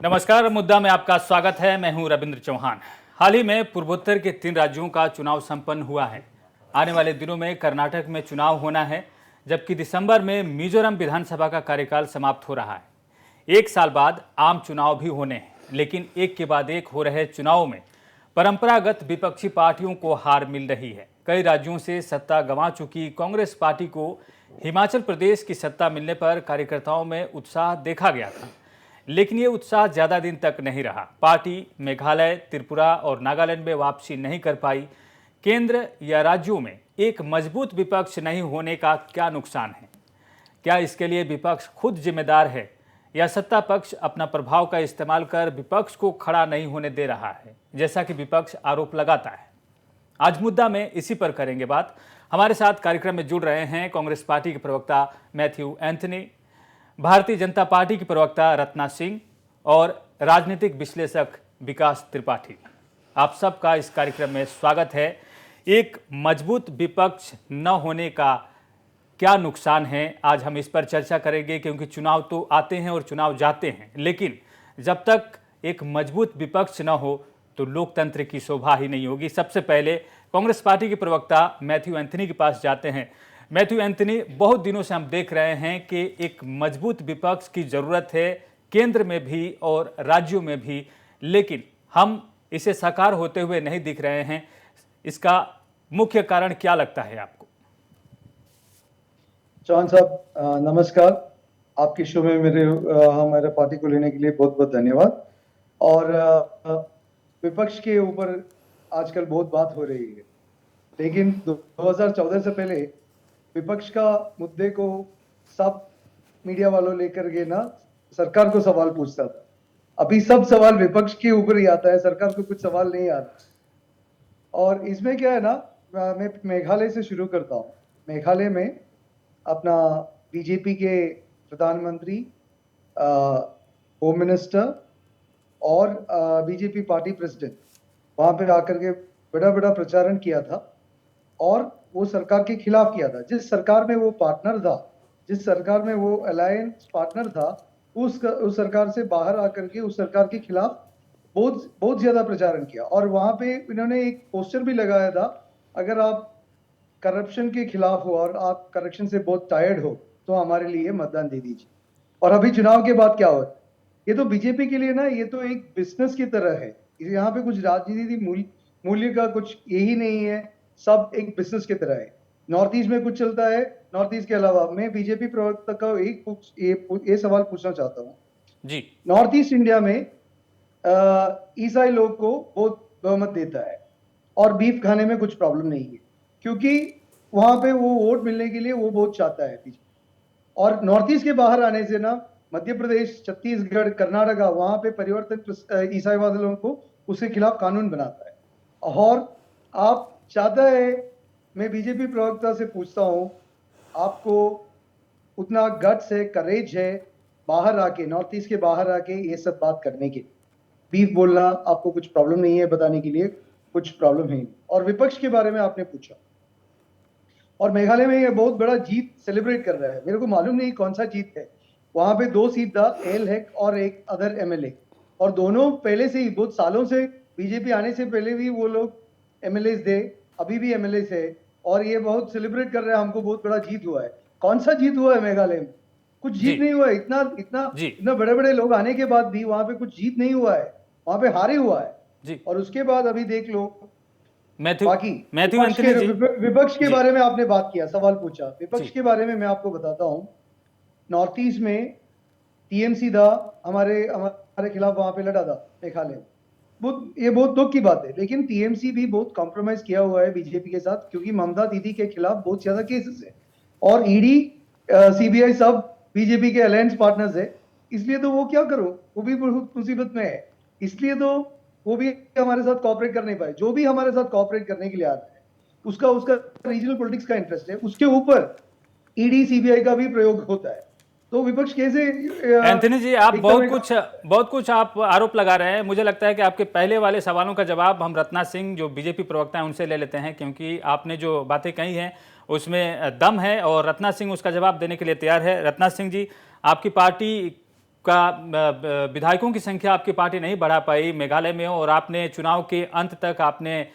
नमस्कार, मुद्दा में आपका स्वागत है। मैं हूं रविंद्र चौहान। हाल ही में पूर्वोत्तर के 3 राज्यों का चुनाव संपन्न हुआ है। आने वाले दिनों में कर्नाटक में चुनाव होना है, जबकि दिसंबर में मिजोरम विधानसभा का कार्यकाल समाप्त हो रहा है। 1 साल बाद आम चुनाव भी होने हैं, लेकिन एक के बाद एक हो रहे चुनाव में परंपरागत विपक्षी पार्टियों को हार मिल रही है। कई राज्यों से सत्ता गंवा चुकी कांग्रेस पार्टी को हिमाचल प्रदेश की सत्ता मिलने पर कार्यकर्ताओं में उत्साह देखा गया था, लेकिन ये उत्साह ज़्यादा दिन तक नहीं रहा। पार्टी मेघालय, त्रिपुरा और नागालैंड में वापसी नहीं कर पाई। केंद्र या राज्यों में एक मजबूत विपक्ष नहीं होने का क्या नुकसान है? क्या इसके लिए विपक्ष खुद जिम्मेदार है, या सत्ता पक्ष अपना प्रभाव का इस्तेमाल कर विपक्ष को खड़ा नहीं होने दे रहा है, जैसा कि विपक्ष आरोप लगाता है? आज मुद्दा में इसी पर करेंगे बात। हमारे साथ कार्यक्रम में जुड़ रहे हैं कांग्रेस पार्टी के प्रवक्ता Matthew Anthony, Bharatiya Janata party की प्रवक्ता रत्ना सिंह और राजनीतिक विश्लेषक विकास त्रिपाठी। आप सबका इस कार्यक्रम में स्वागत है। एक मजबूत विपक्ष न होने का क्या नुकसान है, आज हम इस पर चर्चा करेंगे, क्योंकि चुनाव तो आते हैं और चुनाव जाते हैं, लेकिन जब तक एक मजबूत विपक्ष न हो तो लोकतंत्र की शोभा ही नहीं होगी। सबसे पहले कांग्रेस पार्टी के प्रवक्ता मैथ्यू एंथनी के पास जाते हैं। मैथ्यू एंथनी, बहुत दिनों से हम देख रहे हैं कि एक मजबूत विपक्ष की ज़रूरत है, केंद्र में भी और राज्यों में भी, लेकिन हम इसे साकार होते हुए नहीं दिख रहे हैं। इसका मुख्य कारण क्या लगता है आपको? चौहान साहब, नमस्कार। आपके शो में हमारे पार्टी को लेने के लिए बहुत बहुत धन्यवाद। और विपक्ष के ऊपर आजकल बहुत बात हो रही है, लेकिन 2014 से पहले विपक्ष का मुद्दे को सब मीडिया वालों लेकर के ना सरकार को सवाल पूछता था। अभी सब सवाल विपक्ष के ऊपर ही आता है, सरकार को कुछ सवाल नहीं आता। और इसमें क्या है ना, मैं मेघालय से शुरू करता हूँ। मेघालय में अपना बीजेपी के प्रधानमंत्री, होम मिनिस्टर और बीजेपी पार्टी प्रेसिडेंट वहां पे आकर के बड़ा बड़ा प्रचारण किया था, और वो सरकार के खिलाफ किया था। जिस सरकार में वो पार्टनर था, जिस सरकार में वो अलायंस पार्टनर था, उस सरकार से बाहर आकर के उस सरकार के खिलाफ बहुत बहुत ज्यादा प्रचारण किया। और वहां पे इन्होंने एक पोस्टर भी लगाया था, अगर आप करप्शन के खिलाफ हो और आप करप्शन से बहुत टायर्ड हो तो हमारे लिए मतदान दे दीजिए। और अभी चुनाव के बाद क्या हो, ये तो बीजेपी के लिए ना, ये तो एक बिजनेस की तरह है। यहाँ पे कुछ राजनीति मूल्य का कुछ यही नहीं है, सब एक बिजनेस की तरह है। नॉर्थ ईस्ट में कुछ चलता है, नॉर्थ ईस्ट के अलावा मैं बीजेपी प्रवक्ता का ये सवाल पूछना चाहता हूँ जी। नॉर्थ ईस्ट इंडिया में ईसाई लोग को बहुत बहुमत देता है, और बीफ खाने में कुछ प्रॉब्लम नहीं है, क्योंकि वहां पे वो वोट मिलने के लिए वो बहुत चाहता है बीजेपी। और नॉर्थ ईस्ट के बाहर आने से ना, मध्य प्रदेश, छत्तीसगढ़, कर्नाटका, वहां पे परिवर्तन ईसाईवादियों को उसके खिलाफ कानून बनाता है। और आप चाहता है, मैं बीजेपी प्रवक्ता से पूछता हूं, आपको उतना गट्स है, करेज है बाहर आके, नॉर्थ ईस्ट के बाहर आके ये सब बात करने के? बीफ बोलना आपको कुछ प्रॉब्लम नहीं है, बताने के लिए कुछ प्रॉब्लम है नहीं। और विपक्ष के बारे में आपने पूछा, और मेघालय में ये बहुत बड़ा जीत सेलिब्रेट कर रहा है। मेरे को मालूम नहीं कौन सा जीत है। वहां पे 2 सीट था, एल हैक और एक अदर एमएलए, और दोनों पहले से ही बहुत सालों से, बीजेपी आने से पहले भी वो लोग एमएलए थे, अभी भी एमएलए है, और ये बहुत सेलिब्रेट कर रहे हैं, हमको बहुत बड़ा जीत हुआ है। कौन सा जीत हुआ है मेघालय में? कुछ जीत नहीं हुआ है। इतना इतना इतना बड़े बड़े लोग आने के बाद भी वहां पे कुछ जीत नहीं हुआ है, वहां पे हारे हुआ है जी। और उसके बाद अभी देख लो बाकी विपक्ष के बारे में आपने बात किया, सवाल पूछा। विपक्ष के बारे में मैं आपको बताता हूं, नॉर्थ ईस्ट में टीएमसी था, हमारे खिलाफ वहां पे लड़ा था मेघालय। ये बहुत दुख की बात है, लेकिन टीएमसी भी बहुत कॉम्प्रोमाइज किया हुआ है बीजेपी के साथ, क्योंकि ममता दीदी के खिलाफ बहुत ज्यादा केसेस है, और ईडी, सीबीआई सब बीजेपी के अलायंस पार्टनर्स है। इसलिए तो वो क्या करो, वो भी मुसीबत में है। इसलिए तो वो भी हमारे साथ कोऑपरेट कर नहीं पाए। जो भी हमारे साथ कोऑपरेट करने के लिए आता है, उसका रीजनल पॉलिटिक्स का इंटरेस्ट है, उसके ऊपर ईडी, सीबीआई का भी प्रयोग होता है। तो विपक्ष कैसे? एंथनी जी, आप बहुत कुछ आप आरोप लगा रहे हैं। मुझे लगता है कि आपके पहले वाले सवालों का जवाब हम रत्ना सिंह, जो बीजेपी प्रवक्ता हैं, उनसे ले लेते हैं, क्योंकि आपने जो बातें कही हैं उसमें दम है और रत्ना सिंह उसका जवाब देने के लिए तैयार है। रत्ना सिंह जी, आपकी पार्टी विधायकों की संख्या आपकी पार्टी नहीं बढ़ा पाई मेघालय में, और आपने चुनाव के अंत तक आपने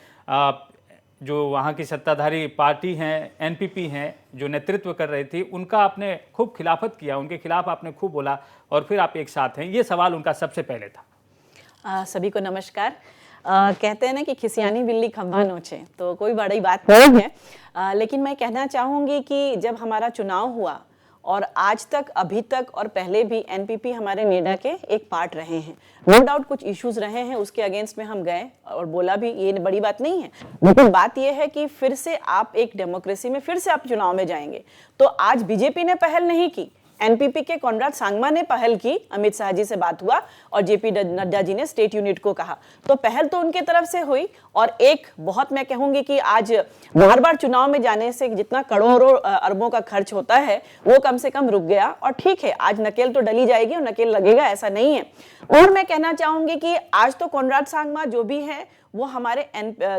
जो वहाँ की सत्ताधारी पार्टी हैं, एनपीपी हैं, जो नेतृत्व कर रही थी, उनका आपने खूब खिलाफत किया, उनके खिलाफ आपने खूब बोला, और फिर आप एक साथ हैं। ये सवाल उनका सबसे पहले था। सभी को नमस्कार। कहते हैं ना कि खिसियानी बिल्ली खंभा नोचे, तो कोई बड़ी बात नहीं है। लेकिन मैं कहना चाहूँगी कि जब हमारा चुनाव हुआ और आज तक, अभी तक और पहले भी एनपीपी हमारे नेडा के एक पार्ट रहे हैं। नो डाउट कुछ इश्यूज रहे हैं, उसके अगेंस्ट में हम गए और बोला भी, ये बड़ी बात नहीं है। लेकिन बात यह है कि फिर से आप एक डेमोक्रेसी में फिर से आप चुनाव में जाएंगे, तो आज बीजेपी ने पहल नहीं की, एनपीपी के कॉनराड सांगमा ने पहल की, अमित शाह जी से बात हुआ और जेपी नड्डा जी ने स्टेट यूनिट को कहा, तो पहल तो उनके तरफ से हुई। और एक बहुत मैं कहूंगी कि आज बार बार चुनाव में जाने से जितना करोड़ों अरबों का खर्च होता है वो कम से कम रुक गया। और ठीक है, आज नकेल तो डली जाएगी और नकेल लगेगा, ऐसा नहीं है। और मैं कहना चाहूंगी कि आज तो कॉनराड सांगमा जो भी है वो हमारे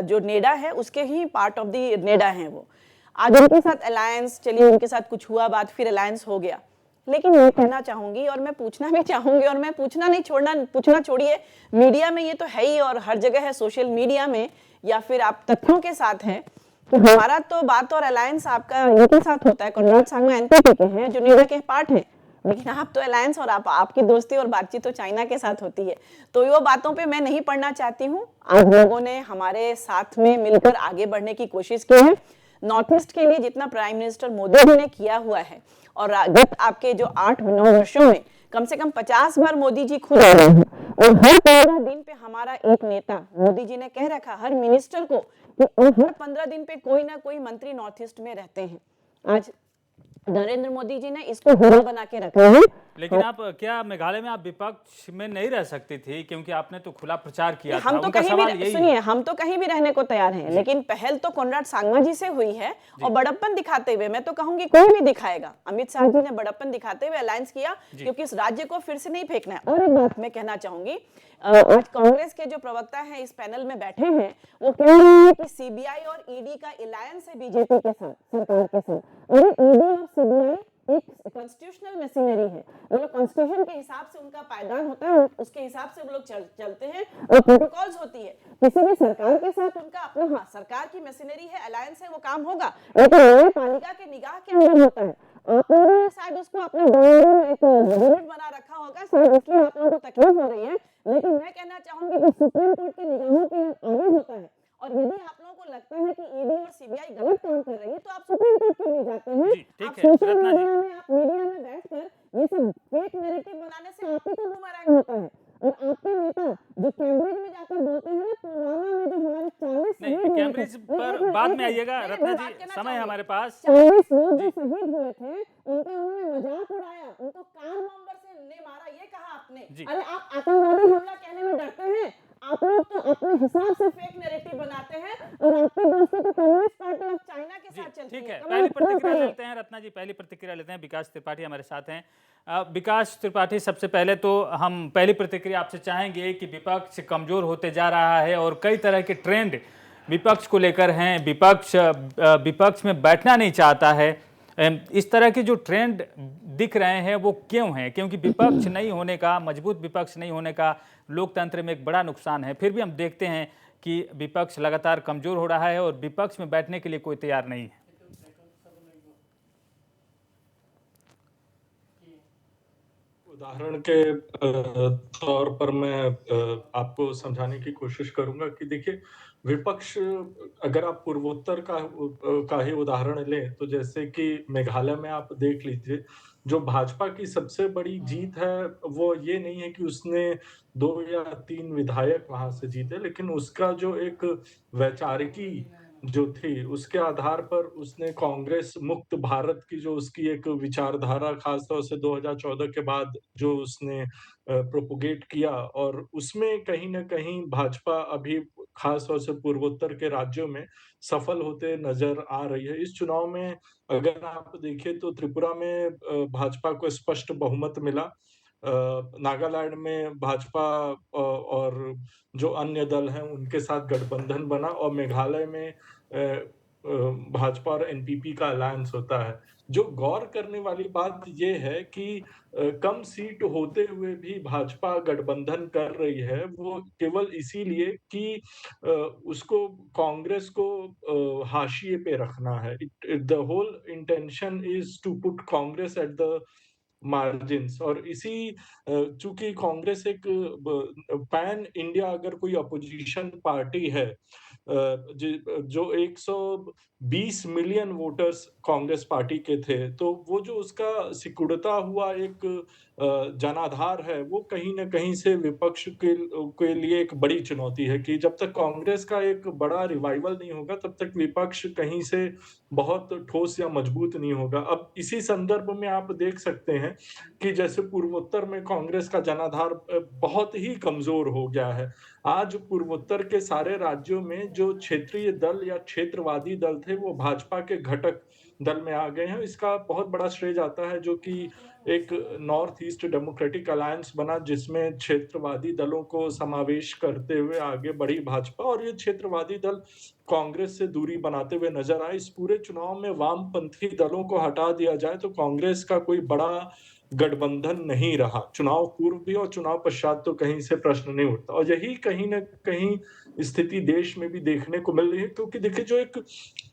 जो नेडा है उसके ही पार्ट ऑफ द नेडा है। वो आज उनके साथ अलायंस, चलिए उनके साथ कुछ हुआ बात, फिर अलायंस हो गया। लेकिन मैं कहना चाहूंगी और मैं पूछना भी चाहूंगी, और मैं पूछना नहीं छोड़ना, पूछना छोड़िए, मीडिया में ये तो है ही और हर जगह है, सोशल मीडिया में या फिर आप तथ्यों के साथ हैं कि हमारा तो बात और अलायंस आपका इनके साथ होता है, कॉनराड सांगमा एनपीपी के हैं जो नेडा के पार्ट हैं, लेकिन आप तो अलायंस और आपकी दोस्ती और बातचीत तो चाइना के साथ होती है। तो वो बातों पे मैं नहीं पढ़ना चाहती हूँ। आज लोगों ने हमारे साथ में मिलकर आगे बढ़ने की कोशिश की है। नॉर्थ ईस्ट के लिए जितना प्राइम मिनिस्टर मोदी जी ने किया हुआ है, और गत आपके जो 8-9 वर्षों में कम से कम 50 बार मोदी जी खुद आ रहे हैं, और हर 15 दिन पे हमारा एक नेता, मोदी जी ने कह रखा हर मिनिस्टर को कि हर 15 दिन पे कोई ना कोई मंत्री नॉर्थ ईस्ट में रहते हैं। आज नरेंद्र मोदी जी ने इसको हीरा बना के रखा है। लेकिन आप क्या मेघालय में आप विपक्ष में नहीं रह सकती थी, क्योंकि आपने तो खुला प्रचार किया था? हम तो उनका कहीं सवाल भी, यही सुनिए, हम तो कहीं भी रहने को तैयार हैं, लेकिन पहल तो कॉनराड सांगमा जी से हुई है। और बड़प्पन दिखाते हुए, मैं तो कहूंगी कोई भी दिखाएगा, अमित शाह जी ने बड़प्पन दिखाते हुए अलायंस किया, क्योंकि इस राज्य को फिर से नहीं फेंकना है। और एक बात मैं कहना चाहूंगी, आज कांग्रेस के जो प्रवक्ता हैं इस पैनल में बैठे हैं, वो कह रहे हैं कि सीबीआई और ईडी का अलायंस है बीजेपी के साथ, सरकार के साथ। अरे ईडी और सीबीआई एक कॉन्स्टिट्यूशनल मशीनरी है, मतलब कॉन्स्टिट्यूशन के हिसाब से उनका पायदान होता है, उसके हिसाब से वो लोग चलते हैं और प्रोटोकॉल्स होती है। किसी भी सरकार के साथ उनका अपना, हाँ सरकार की मशीनरी है, अलायंस है, वो काम होगा, लेकिन न्यायपालिका के निगाह के अंदर होता है। आप लोगों ने शायद उसको अपने डायरी में एक यूनिट बना रखा होगा, शायद इसलिए आप लोगों को तकलीफ हो रही है, लेकिन मैं कहना चाहूंगी कि सुप्रीम कोर्ट की निगाहों के आगे होता है। और यदि आप लोगों को लगता है कि ईडी और सीबीआई गलत काम कर रही है, तो आप सुप्रीम कोर्ट क्यों नहीं जाते हैं? आप सोशल मीडिया में, आप मीडिया में बैठकर ये सब फेक नैरेटिव बनाने से आप ही को बुमरैंग होता है। और आपके नेता जो कैम्ब्रिज में जाकर बोलते हैं ना, पुलवामा में जो हमारे 40 शहीद हुए थे, कैम्ब्रिज पर बाद में आइएगा रत्ना जी, समय है हमारे पास। 40 लोग जो शहीद हुए थे उनका उन्होंने मजाक उड़ाया, उनको कार बम्बर से ने मारा, ये कहा आपने। अरे आप आतंकवादी हमला कहने में डरते हैं? आप लोग तो अपने हिसाब से फेक नैरेटिव बनाते हैं, और आपके दोस्तों को कम्युनिस्ट पार्टी ऑफ चाइना के साथ चलती है। ठीक है, पहली प्रतिक्रिया लेते हैं रत्ना जी, पहली प्रतिक्रिया लेते हैं। विकास त्रिपाठी हमारे साथ हैं। विकास त्रिपाठी, सबसे पहले तो हम पहली प्रतिक्रिया आपसे चाहेंगे कि विपक्ष कमजोर होते जा रहा है और कई तरह के ट्रेंड विपक्ष को लेकर हैं, विपक्ष में बैठना नहीं चाहता है। इस तरह के जो ट्रेंड दिख रहे हैं वो क्यों हैं? क्योंकि विपक्ष नहीं होने का, मजबूत विपक्ष नहीं होने का लोकतंत्र में एक बड़ा नुकसान है। फिर भी हम देखते हैं कि विपक्ष लगातार कमजोर हो रहा है और विपक्ष में बैठने के लिए कोई तैयार नहीं है। उदाहरण के तौर पर मैं आपको समझाने की कोशिश करूंगा कि देखिए, विपक्ष, अगर आप पूर्वोत्तर का ही उदाहरण लें, तो जैसे कि मेघालय में आप देख लीजिए, जो भाजपा की सबसे बड़ी जीत है वो ये नहीं है कि उसने 2 या 3 विधायक वहां से जीते, लेकिन उसका जो एक वैचारिकी जो थी, उसके आधार पर उसने कांग्रेस मुक्त भारत की जो उसकी एक विचारधारा, खासतौर से 2014 के बाद जो उसने प्रोपोगेट किया, और उसमें कहीं न कहीं भाजपा अभी खासतौर से पूर्वोत्तर के राज्यों में सफल होते नजर आ रही है। इस चुनाव में अगर आप देखें तो त्रिपुरा में भाजपा को स्पष्ट बहुमत मिला, नागालैंड में भाजपा और जो अन्य दल हैं उनके साथ गठबंधन बना, और मेघालय में भाजपा और एनपीपी का अलायंस होता है। जो गौर करने वाली बात ये है कि कम सीट होते हुए भी भाजपा गठबंधन कर रही है, वो केवल इसीलिए कि उसको कांग्रेस को हाशिए पे रखना है। The whole intention is to put Congress at the margins, और इसी चूंकि कांग्रेस एक पैन इंडिया अगर कोई अपोजिशन पार्टी है, जो 120 मिलियन वोटर्स कांग्रेस पार्टी के थे, तो वो जो उसका सिकुड़ता हुआ एक जनाधार है, वो कहीं न कहीं से विपक्ष के लिए एक बड़ी चुनौती है कि जब तक कांग्रेस का एक बड़ा रिवाइवल नहीं होगा, तब तक विपक्ष कहीं से बहुत ठोस या मजबूत नहीं होगा। अब इसी संदर्भ में आप देख सकते हैं कि जैसे पूर्वोत्तर में कांग्रेस का जनाधार बहुत ही कमजोर हो गया है। आज पूर्वोत्तर के सारे राज्यों में जो क्षेत्रीय दल या क्षेत्रवादी दल थे, वो भाजपा के घटक दल में आ गए हैं। इसका बहुत बड़ा श्रेय जाता है जो कि एक नॉर्थ ईस्ट डेमोक्रेटिक अलायंस बना, जिसमें क्षेत्रवादी दलों को समावेश करते हुए आगे बढ़ी भाजपा, और ये क्षेत्रवादी दल कांग्रेस से दूरी बनाते हुए नजर आए। इस पूरे चुनाव में वामपंथी दलों को हटा दिया जाए तो कांग्रेस का कोई बड़ा गठबंधन नहीं रहा। चुनाव पूर्व भी और चुनाव पश्चात तो कहीं से प्रश्न नहीं उठता, और यही कहीं न कहीं स्थिति देश में भी देखने को मिल रही है, क्योंकि देखिए, जो एक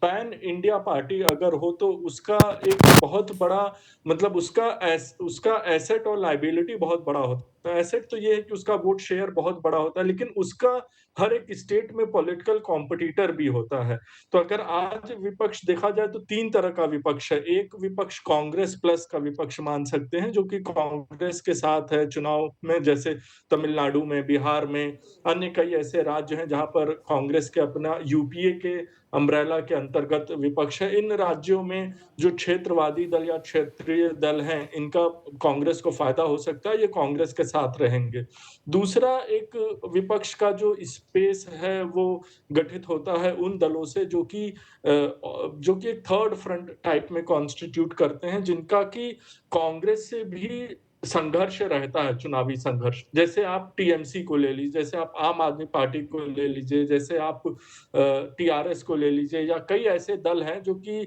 पैन इंडिया पार्टी अगर हो तो उसका एक बहुत बड़ा मतलब उसका एसेट और लायबिलिटी बहुत बड़ा होता है। एसेट तो ये है कि उसका वोट शेयर बहुत बड़ा होता है, लेकिन उसका हर एक स्टेट में पॉलिटिकल कॉम्पिटिटर भी होता है। तो अगर आज विपक्ष देखा जाए तो 3 तरह का विपक्ष है। एक विपक्ष कांग्रेस प्लस का विपक्ष मान सकते हैं, जो कि कांग्रेस के साथ है चुनाव में, जैसे तमिलनाडु में, बिहार में, अन्य कई ऐसे राज्य हैं जहां पर कांग्रेस के अपना यूपीए के अम्ब्रेला के अंतर्गत विपक्ष है। इन राज्यों में जो क्षेत्रवादी दल या क्षेत्रीय दल हैं, इनका कांग्रेस को फायदा हो सकता है, ये कांग्रेस के साथ रहेंगे। दूसरा एक विपक्ष का जो स्पेस है वो गठित होता है उन दलों से जो कि एक थर्ड फ्रंट टाइप में कॉन्स्टिट्यूट करते हैं, जिनका कि कांग्रेस से भी संघर्ष रहता है, चुनावी संघर्ष। जैसे आप टीएमसी को ले लीजिए, जैसे आप आम आदमी पार्टी को ले लीजिए, जैसे आप टीआरएस को ले लीजिए, या कई ऐसे दल हैं जो कि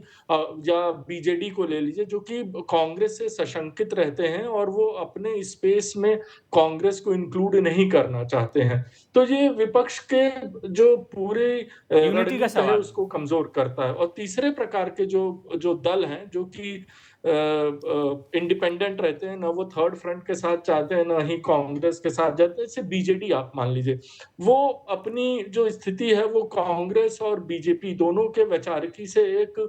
या बीजेडी को ले लीजिए, जो कि कांग्रेस से सशंकित रहते हैं और वो अपने स्पेस में कांग्रेस को इंक्लूड नहीं करना चाहते हैं। तो ये विपक्ष के जो पूरे यूनिटी का रणनीति है सवाल। उसको कमजोर करता है। और तीसरे प्रकार के जो दल हैं, जो कि इंडिपेंडेंट रहते हैं, ना वो थर्ड फ्रंट के साथ चाहते हैं, ना ही कांग्रेस के साथ जाते हैं, जैसे बीजेडी आप मान लीजिए, वो अपनी जो स्थिति है वो कांग्रेस और बीजेपी दोनों के वैचारिकी से एक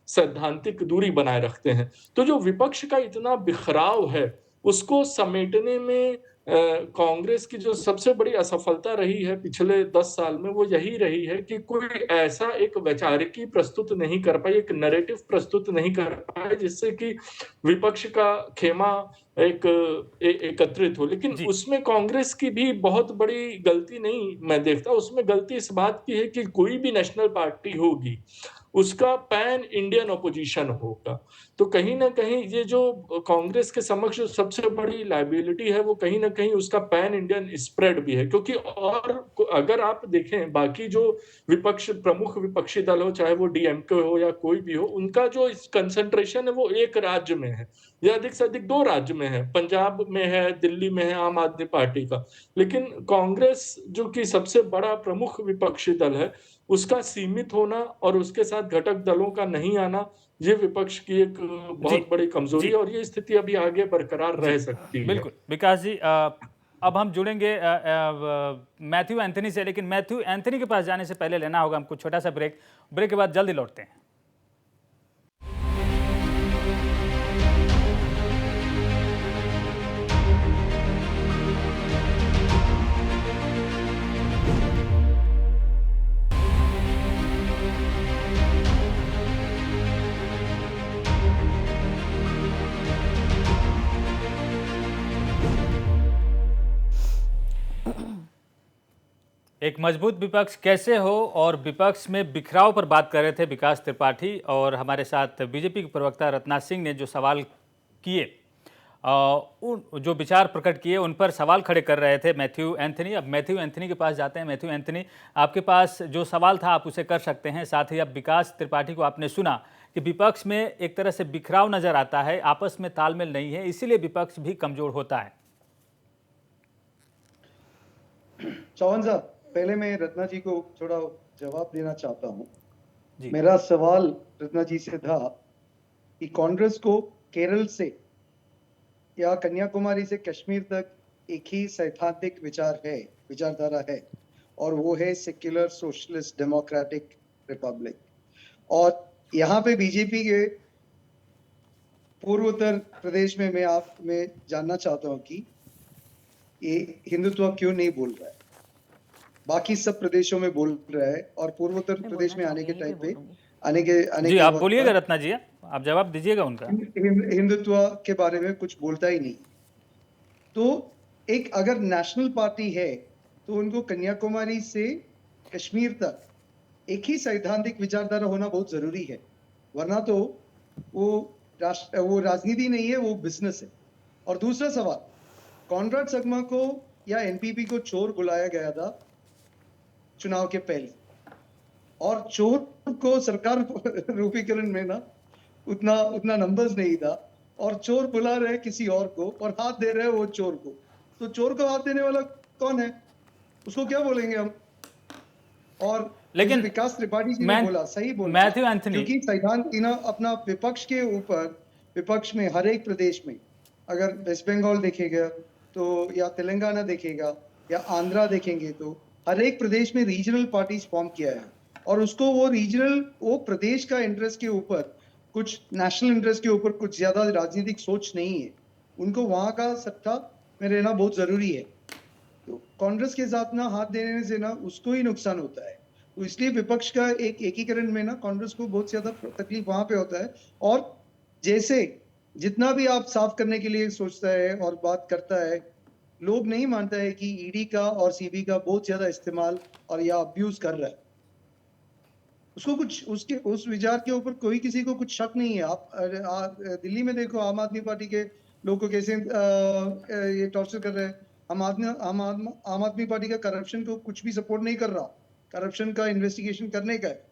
सैद्धांतिक दूरी बनाए रखते हैं। तो जो विपक्ष का इतना बिखराव है, उसको समेटने में कांग्रेस की जो सबसे बड़ी असफलता रही है पिछले 10 साल में, वो यही रही है कि कोई ऐसा एक वैचारिकी प्रस्तुत नहीं कर पाई, एक नैरेटिव प्रस्तुत नहीं कर पाए, जिससे कि विपक्ष का खेमा एकत्रित हो। लेकिन जी। उसमें कांग्रेस की भी बहुत बड़ी गलती नहीं मैं देखता। उसमें गलती इस बात की है कि कोई भी नेशनल पार्टी होगी, उसका पैन इंडियन अपोजिशन होगा। तो कहीं न कहीं ये जो कांग्रेस के समक्ष सबसे बड़ी लायबिलिटी है, वो कहीं न कहीं उसका पैन इंडियन स्प्रेड भी है। क्योंकि और अगर आप देखें बाकी जो प्रमुख विपक्षी दल हो, चाहे वो डीएमके हो या कोई भी हो, उनका जो कंसंट्रेशन है वो एक राज्य में है, या अधिक से अधिक 2 राज्य में है। पंजाब में है, दिल्ली में है आम आदमी पार्टी का। लेकिन कांग्रेस जो कि सबसे बड़ा प्रमुख विपक्षी दल है, उसका सीमित होना और उसके साथ घटक दलों का नहीं आना, ये विपक्ष की एक बहुत बड़ी कमजोरी जी। है, और ये स्थिति अभी आगे बरकरार रह सकती है। बिल्कुल विकास जी, अब हम जुड़ेंगे मैथ्यू एंथनी से, लेकिन मैथ्यू एंथनी के पास जाने से पहले लेना होगा हमको छोटा सा ब्रेक के बाद जल्दी लौटते हैं। एक मजबूत विपक्ष कैसे हो और विपक्ष में बिखराव पर बात कर रहे थे विकास त्रिपाठी, और हमारे साथ बीजेपी के प्रवक्ता रत्ना सिंह ने जो सवाल किए उन जो विचार प्रकट किए उन पर सवाल खड़े कर रहे थे मैथ्यू एंथनी। अब मैथ्यू एंथनी के पास जाते हैं। मैथ्यू एंथनी, आपके पास जो सवाल था आप उसे कर सकते हैं। साथ ही अब विकास त्रिपाठी को आपने सुना कि विपक्ष में एक तरह से बिखराव नजर आता है, आपस में तालमेल नहीं है, इसीलिए विपक्ष भी कमजोर होता है। चौहान साहब, पहले मैं रत्ना जी को थोड़ा जवाब देना चाहता हूँ। जी। मेरा सवाल रत्ना जी से था कि कांग्रेस को केरल से या कन्याकुमारी से कश्मीर तक एक ही सैद्धांतिक विचारधारा है, और वो है सेक्युलर सोशलिस्ट डेमोक्रेटिक रिपब्लिक। और यहाँ पे बीजेपी के पूर्व उत्तर प्रदेश में मैं जानना चाहता हूँ कि ये हिंदुत्व क्यों नहीं बोल रहा है, बाकी सब प्रदेशों में बोल रहा है, और पूर्व उत्तर प्रदेश में आने के टाइम पे आने जी के आप वक्त बोलिएगा पर रत्ना जी, आप जवाब दीजिएगा उनका। हिंदुत्व के बारे में कुछ बोलता ही नहीं। तो एक अगर नेशनल पार्टी है तो उनको कन्याकुमारी से कश्मीर तक एक ही सैद्धांतिक विचारधारा होना बहुत जरूरी है, वरना तो वो राजनीति नहीं है, वो बिजनेस है। और दूसरा सवाल, कॉनराड संगमा को या एनपीपी को चोर बुलाया गया था चुनाव के पहले, और चोर को सरकार रूपीकरण में ना उतना नंबर्स नहीं था, और चोर बुला रहे किसी और को और हाथ दे रहे वो चोर को। तो चोर को हाथ देने वाला कौन है, उसको क्या बोलेंगे हम? और लेकिन विकास त्रिपाठी जी ने बोला, सही बोला मैथ्यू एंथनी, क्योंकि सैद्धांत अपना विपक्ष के ऊपर, विपक्ष में हर एक प्रदेश में, अगर वेस्ट बंगाल देखेगा तो, या तेलंगाना देखेगा या आंध्रा देखेंगे तो हर एक प्रदेश में रीजनल पार्टीज फॉर्म किया है, और उसको वो प्रदेश का इंटरेस्ट के ऊपर, कुछ नेशनल इंटरेस्ट के ऊपर कुछ ज्यादा राजनीतिक सोच नहीं है। उनको वहां का सत्ता में रहना बहुत जरूरी है। तो कांग्रेस के साथ ना हाथ देने से ना उसको ही नुकसान होता है। तो इसलिए विपक्ष का एक एकीकरण में ना कांग्रेस को बहुत ज्यादा तकलीफ वहां पे होता है। और जैसे जितना भी आप साफ करने के लिए सोचता है और बात करता है, लोग नहीं मानता है कि ईडी का और सीबी का बहुत ज्यादा इस्तेमाल और या अब्यूज कर रहा है। उसको कुछ उस विचार के ऊपर कोई किसी को कुछ शक नहीं है। आप दिल्ली में देखो, आम आदमी पार्टी के लोग को कैसे ये टॉर्चर कर रहे हैं। आम आदमी पार्टी का करप्शन को कुछ भी सपोर्ट नहीं कर रहा, करप्शन का इन्वेस्टिगेशन करने का है।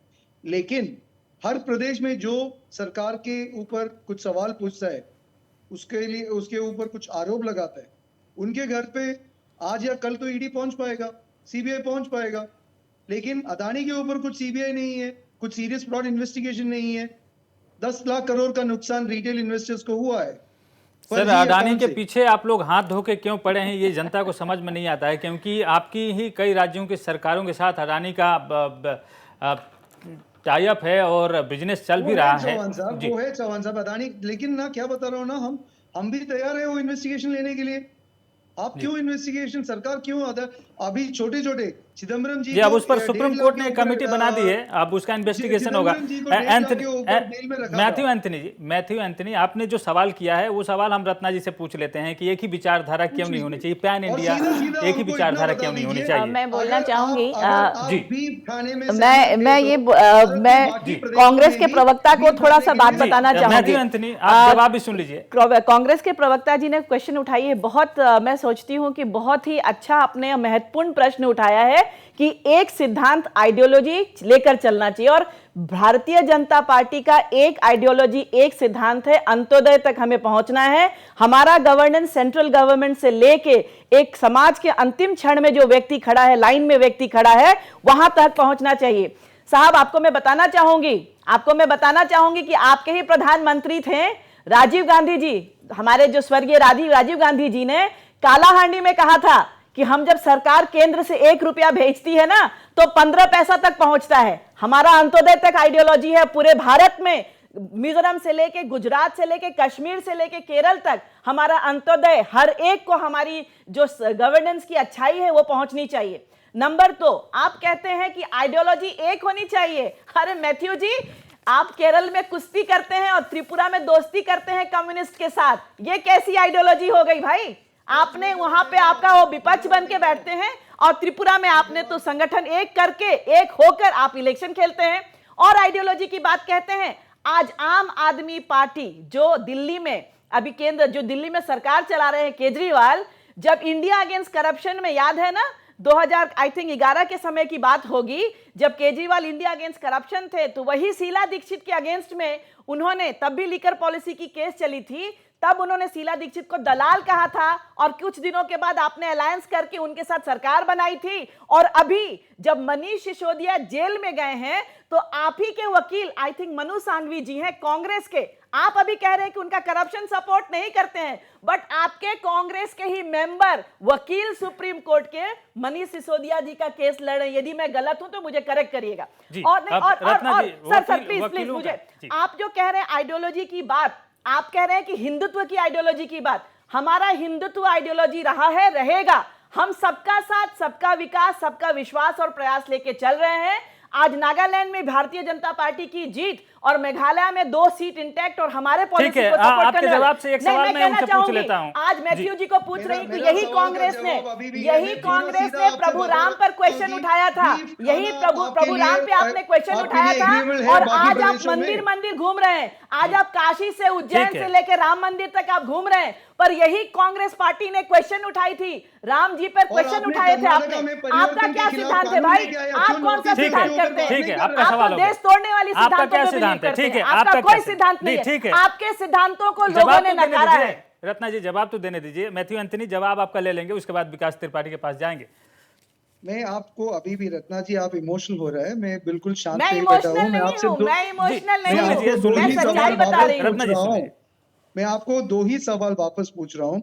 लेकिन हर प्रदेश में जो सरकार के ऊपर कुछ सवाल पूछता है, उसके ऊपर कुछ आरोप लगाता है, उनके घर पे आज या कल तो ईडी पहुंच पाएगा, सीबीआई पहुंच पाएगा। लेकिन अदानी के ऊपर कुछ सीबीआई नहीं है, कुछ सीरियस फ्रॉड इन्वेस्टिगेशन नहीं है। 10 लाख करोड़ का नुकसान रिटेल इन्वेस्टर्स को हुआ है। सर, अडानी के पीछे आप लोग हाथ धो के क्यों पड़े हैं, ये जनता को समझ में नहीं आता है, क्योंकि आपकी ही कई राज्यों के सरकारों के साथ अडानी का टाई अप है और बिजनेस चल भी रहा है। वो है चौहान साहब अदानी, लेकिन ना क्या बता रहा हूँ ना, हम भी तैयार है वो इन्वेस्टिगेशन लेने के लिए। आप क्यों इन्वेस्टिगेशन, सरकार क्यों अभी छोटे छोटे चिदम्बरम जी अब उस पर सुप्रीम कोर्ट ने कमेटी बना दी है, अब उसका इन्वेस्टिगेशन होगा। मैथ्यू एंथनी, आपने जो सवाल किया है वो सवाल हम रत्ना जी से पूछ लेते हैं कि एक ही विचारधारा क्यों नहीं होनी चाहिए, पैन इंडिया एक ही विचारधारा क्यों नहीं होनी चाहिए। मैं बोलना चाहूंगी, मैं कांग्रेस के प्रवक्ता को थोड़ा सा बात बताना चाहूंगी। मैथ्यू एंथनी, आप जवाब भी सुन लीजिए। कांग्रेस के प्रवक्ता जी ने क्वेश्चन उठाई है, बहुत मैं सोचती हूं कि बहुत ही अच्छा अपने महत्वपूर्ण प्रश्न उठाया है कि एक सिद्धांत आइडियोलॉजी लेकर चलना चाहिए, और भारतीय जनता पार्टी का एक आइडियोलॉजी एक सिद्धांत है, अंत्योदय तक हमें पहुंचना है। हमारा गवर्नेंस सेंट्रल गवर्नमेंट से लेके एक समाज के अंतिम क्षण में जो व्यक्ति खड़ा है, लाइन में व्यक्ति खड़ा है, वहां तक पहुंचना चाहिए। साहब, आपको मैं बताना चाहूंगी कि आपके ही प्रधानमंत्री थे राजीव गांधी जी। हमारे जो स्वर्गीय राजीव गांधी जी ने कालाहांडी में कहा था कि हम जब सरकार केंद्र से 1 रुपया भेजती है ना तो 15 पैसा तक पहुंचता है। हमारा अंत्योदय तक आइडियोलॉजी है पूरे भारत में, मिजोरम से लेके गुजरात से लेके कश्मीर से लेके केरल तक हमारा अंत्योदय, हर एक को हमारी जो गवर्नेंस की अच्छाई है वो पहुंचनी चाहिए। नंबर 2, आप कहते हैं कि आइडियोलॉजी एक होनी चाहिए। अरे मैथ्यू जी, आप केरल में कुश्ती करते हैं और त्रिपुरा में दोस्ती करते हैं कम्युनिस्ट के साथ, ये कैसी आइडियोलॉजी हो गई भाई? आपने वहां पे आपका वो विपक्ष बन के बैठते हैं, और त्रिपुरा में आपने तो संगठन एक करके, एक होकर आप इलेक्शन खेलते हैं और आइडियोलॉजी की बात कहते हैं। आज आम आदमी पार्टी जो दिल्ली में अभी केंद्र जो दिल्ली में सरकार चला रहे हैं केजरीवाल, जब इंडिया अगेंस्ट करप्शन में, याद है ना 2011 के समय की बात होगी, जब केजरीवाल इंडिया अगेंस्ट करप्शन थे, तो वही शीला दीक्षित के अगेंस्ट में उन्होंने, तब भी लीकर पॉलिसी की केस चली थी, तब उन्होंने शीला दीक्षित को दलाल कहा था और कुछ दिनों के बाद आपने अलायंस करके उनके साथ सरकार बनाई थी। और अभी जब मनीष सिसोदिया जेल में गए हैं तो आप ही के वकील, आई थिंक मनु सांघवी जी हैं कांग्रेस के, आप अभी कह रहे हैं कि उनका करप्शन सपोर्ट नहीं करते हैं, बट आपके कांग्रेस के ही मेंबर वकील सुप्रीम कोर्ट के मनीष सिसोदिया जी का केस लड़ रहे हैं। यदि मैं गलत हूं तो मुझे करेक्ट करिएगा। सर प्लीज मुझे, आप जो कह रहे हैं आइडियोलॉजी की बात, आप कह रहे हैं कि हिंदुत्व की आइडियोलॉजी की बात, हमारा हिंदुत्व आइडियोलॉजी रहा है, रहेगा। हम सबका साथ, सबका विकास, सबका विश्वास और प्रयास लेके चल रहे हैं। आज नागालैंड में भारतीय जनता पार्टी की जीत और मेघालय में 2 सीट इंटैक्ट और हमारे पॉलिसी को सपोर्ट करने जवाब से एक सवाल मैं उनसे पूछ लेता हूं। आज मैथ्यू जी को पूछ रही हूं, यही कांग्रेस ने प्रभु राम पर क्वेश्चन उठाया था, यही प्रभु राम पे आपने क्वेश्चन उठाया था, और आज आप मंदिर घूम रहे हैं। आज आप काशी से, उज्जैन से लेकर राम मंदिर तक आप घूम रहे हैं, पर यही कांग्रेस पार्टी ने क्वेश्चन उठाई थी, राम जी पर क्वेश्चन उठाए थे आपने। आपका क्या सिद्धांत है भाई? आप कौन सा सिद्धांत करते हैं? ठीक है, आपका सवाल हो गया। देश तोड़ने वाली सिद्धांतों पे बिलीव करते हैं। आपका कोई सिद्धांत नहीं है, आपके सिद्धांतों को लोगों ने नकारा है। रत्ना जी जवाब तो देने दीजिए। मैथ्यू एंथनी जवाब आपका ले लेंगे, उसके बाद विकास त्रिपाठी के पास जाएंगे। मैं आपको अभी भी, रत्ना जी आप इमोशनल हो रहे हैं, मैं बिल्कुल शांत मैं नहीं बैठा इमोशनल हूं। नहीं हूं, मैं इमोशनल नहीं हूं, मैं मैं सच्चाई बता रही हूं। मैं आपको 2 ही सवाल वापस पूछ रहा हूं।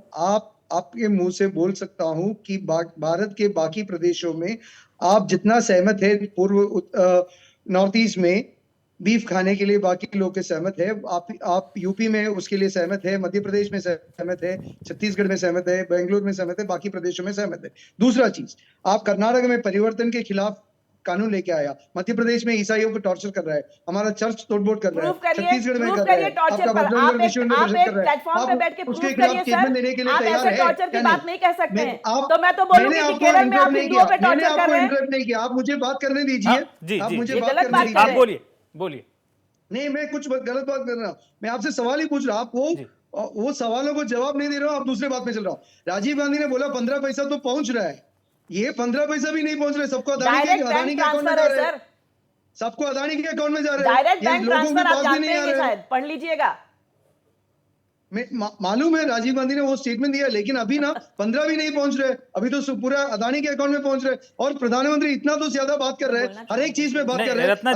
आपके मुंह से बोल सकता हूं कि भारत के बाकी प्रदेशों में आप जितना सहमत है पूर्व नॉर्थ ईस्ट में बीफ खाने के लिए बाकी लोग के सहमत है, आप यूपी में उसके लिए सहमत है, मध्य प्रदेश में सहमत है, छत्तीसगढ़ में सहमत है, बेंगलुरु में सहमत है, बाकी प्रदेशों में सहमत है। दूसरा चीज, आप कर्नाटक में परिवर्तन के खिलाफ कानून लेके आया, मध्य प्रदेश में ईसाइयों को टॉर्चर कर रहा है, हमारा चर्च तोड़फोड़ कर रहा है, छत्तीसगढ़ में कर रहा है, आपका भद्रलोक विश्वविद्यालय कर रहा है, आप उसके खिलाफ स्टेटमेंट देने के लिए तैयार है? टॉर्चर की बात नहीं कह सकते हैं, तो मैं तो बोलूंगी कि केरल में आप हिंदुओं पे टॉर्चर कर रहे हैं। इंटरप्ट नहीं किया, आप मुझे बात करने दीजिए। आप मुझे बात करने दीजिए। आप बोलिए। नहीं, मैं कुछ गलत बात कर रहा हूँ, मैं आपसे सवाल ही पूछ रहा हूँ। आप वो सवालों को जवाब नहीं दे रहा हूँ, आप दूसरे बात में चल रहा हूँ। राजीव गांधी ने बोला 15 पैसा तो पहुंच रहा है, ये 15 पैसा भी नहीं पहुंच रहा है, सबको अदानी के अकाउंट में जा रहा है, सबको अदानी के अकाउंट में जा रहा है। डायरेक्ट बैंक ट्रांसफर आप जानते हैं, शायद पढ़ लीजिएगा। मालूम है राजीव गांधी ने वो स्टेटमेंट दिया, लेकिन अभी ना 15 भी नहीं पहुंच रहे, अभी तो पूरा अदानी के अकाउंट में पहुंच रहे, और प्रधानमंत्री इतना तो ज्यादा बात कर रहे हैं, हर एक चीज में बात कर रहे हैं। रत्ना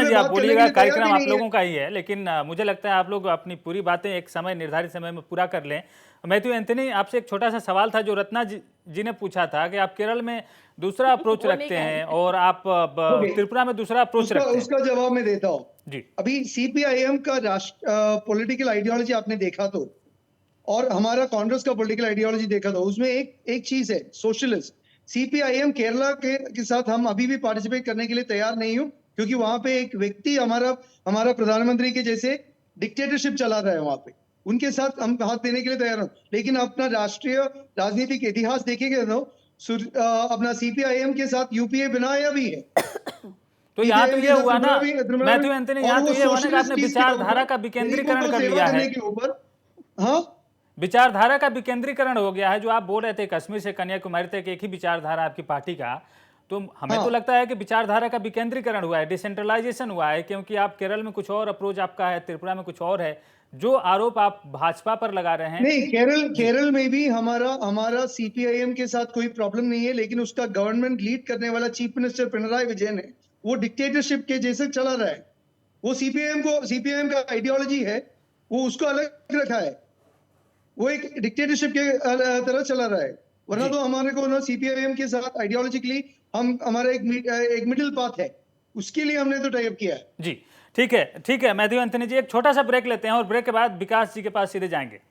जी आप बोलिएगा, कार्यक्रम आप लोगों का ही है, लेकिन मुझे लगता है आप लोग अपनी पूरी बातें एक समय, निर्धारित समय में पूरा कर लें। मैथ्यू एंथनी, आपसे एक छोटा सा सवाल था जो रत्ना जी ने पूछा था कि आप केरल में दूसरा अप्रोच रखते हैं और आप त्रिपुरा में दूसरा अप्रोच रखते हैं। उसका जवाब मैं देता हूँ जी। अभी सीपीआईएम का पॉलिटिकल आइडियोलॉजी आपने देखा तो, और हमारा कांग्रेस का पॉलिटिकल आइडियोलॉजी देखा तो, उसमें एक चीज है, सोशलिस्ट। सीपीआईएम केरला के साथ हम अभी भी पार्टिसिपेट करने के लिए तैयार नहीं हूं, क्योंकि वहां पे एक व्यक्ति हमारा प्रधानमंत्री के जैसे डिक्टेटरशिप चला रहा है वहां पे, उनके साथ हम हाथ देने के लिए तैयार हैं। लेकिन अपना राष्ट्रीय राजनीतिक इतिहास देखेंगे तो अपना सीपीआईएम के साथ यूपीए बनाया भी है। तो यहाँ तो ये हुआ ना मैथ्यू एंथनी, यहाँ तो ये हुआ ना कि आपने विचारधारा का विकेंद्रीकरण कर लिया है। हाँ, विचारधारा का विकेंद्रीकरण हो गया है। जो आप बोल रहे थे कश्मीर से कन्याकुमारी तक एक ही विचारधारा आपकी पार्टी का, तो हमें तो लगता है कि विचारधारा का विकेंद्रीकरण हुआ है, डिसेंट्रलाइजेशन हुआ है, क्योंकि आप केरल में कुछ और अप्रोच आपका है, त्रिपुरा में कुछ और है। जो आरोप आप भाजपा पर लगा रहे हैं, नहीं, केरल में भी हमारा सीपीआईएम के साथ कोई प्रॉब्लम नहीं है, लेकिन उसका गवर्नमेंट लीड करने वाला चीफ मिनिस्टर पिनराई विजयन है, वो डिक्टेटरशिप के जैसे चला रहा है। वो सीपीआईएम का आइडियोलॉजी है, वो उसको अलग रखा है, वो एक डिक्टेटरशिप के तरह चला रहा है। वरना तो हमारे को ना सीपीआईएम के साथ आइडियोलॉजिकली हमारा एक मिडिल पाथ है, उसके लिए हमने तो टाई अप किया है। जी ठीक है मैथ्यू एंथनी जी, एक छोटा सा ब्रेक लेते हैं और ब्रेक के बाद विकास जी के पास सीधे जाएंगे।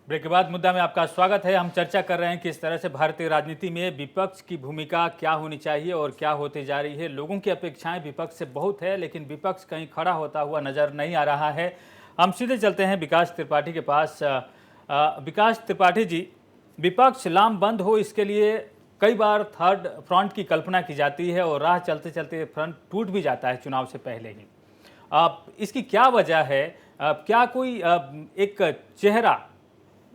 ब्रेक के बाद मुद्दा में आपका स्वागत है। हम चर्चा कर रहे हैं कि इस तरह से भारतीय राजनीति में विपक्ष की भूमिका क्या होनी चाहिए और क्या होती जा रही है। लोगों की अपेक्षाएं विपक्ष से बहुत है, लेकिन विपक्ष कहीं खड़ा होता हुआ नजर नहीं आ रहा है। हम सीधे चलते हैं विकास त्रिपाठी के पास। विकास त्रिपाठी जी, विपक्ष लामबंद हो इसके लिए कई बार थर्ड फ्रंट की कल्पना की जाती है और राह चलते चलते फ्रंट टूट भी जाता है चुनाव से पहले ही। इसकी क्या वजह है? क्या कोई एक चेहरा,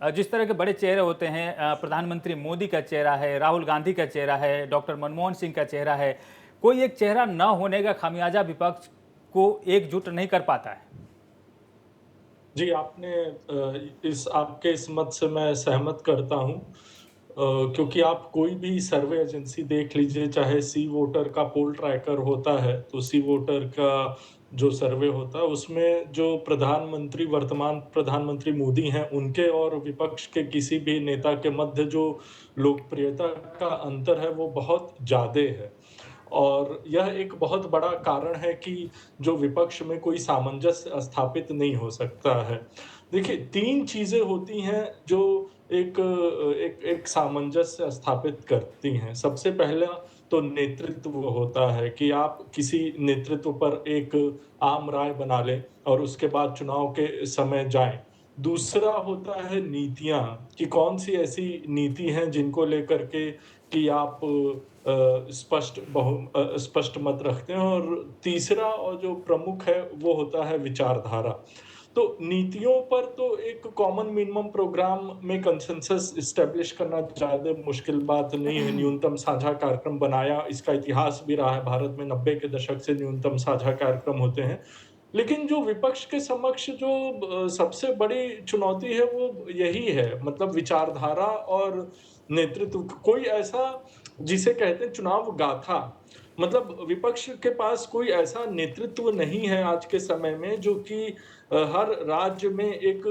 जिस तरह के बड़े चेहरे होते हैं, प्रधानमंत्री मोदी का चेहरा है, राहुल गांधी का चेहरा है, डॉक्टर मनमोहन सिंह का चेहरा है, कोई एक चेहरा न होने का खामियाजा विपक्ष को एकजुट नहीं कर पाता है? जी, आपके इस मत से मैं सहमत करता हूं, क्योंकि आप कोई भी सर्वे एजेंसी देख लीजिए, चाहे सी वोटर का पोल ट्रैकर होता है, तो सी वोटर का जो सर्वे होता है उसमें जो वर्तमान प्रधानमंत्री मोदी हैं, उनके और विपक्ष के किसी भी नेता के मध्य जो लोकप्रियता का अंतर है वो बहुत ज्यादा है। और यह एक बहुत बड़ा कारण है कि जो विपक्ष में कोई सामंजस्य स्थापित नहीं हो सकता है। देखिए, 3 चीज़ें होती हैं जो एक सामंजस्य स्थापित करती हैं। सबसे पहला तो नेतृत्व होता है कि आप किसी नेतृत्व पर एक आम राय बना लें और उसके बाद चुनाव के समय जाएँ। दूसरा होता है नीतियाँ, कि कौन-सी ऐसी नीति हैं जिनको लेकर के कि आप स्पष्ट मत रखते हैं। और तीसरा और जो प्रमुख है वो होता है विचारधारा। तो नीतियों पर तो एक कॉमन मिनिमम प्रोग्राम में कंसेंसस एस्टेब्लिश करना ज़्यादा मुश्किल बात नहीं है। न्यूनतम साझा कार्यक्रम बनाया, इसका इतिहास भी रहा है भारत में, 90 के दशक से न्यूनतम साझा कार्यक्रम होते हैं। लेकिन जो विपक्ष के समक्ष जो सबसे बड़ी चुनौती है वो यही है, मतलब विचारधारा और नेतृत्व। कोई ऐसा जिसे कहते हैं चुनाव गाथा, मतलब विपक्ष के पास कोई ऐसा नेतृत्व नहीं है आज के समय में जो कि हर राज्य में एक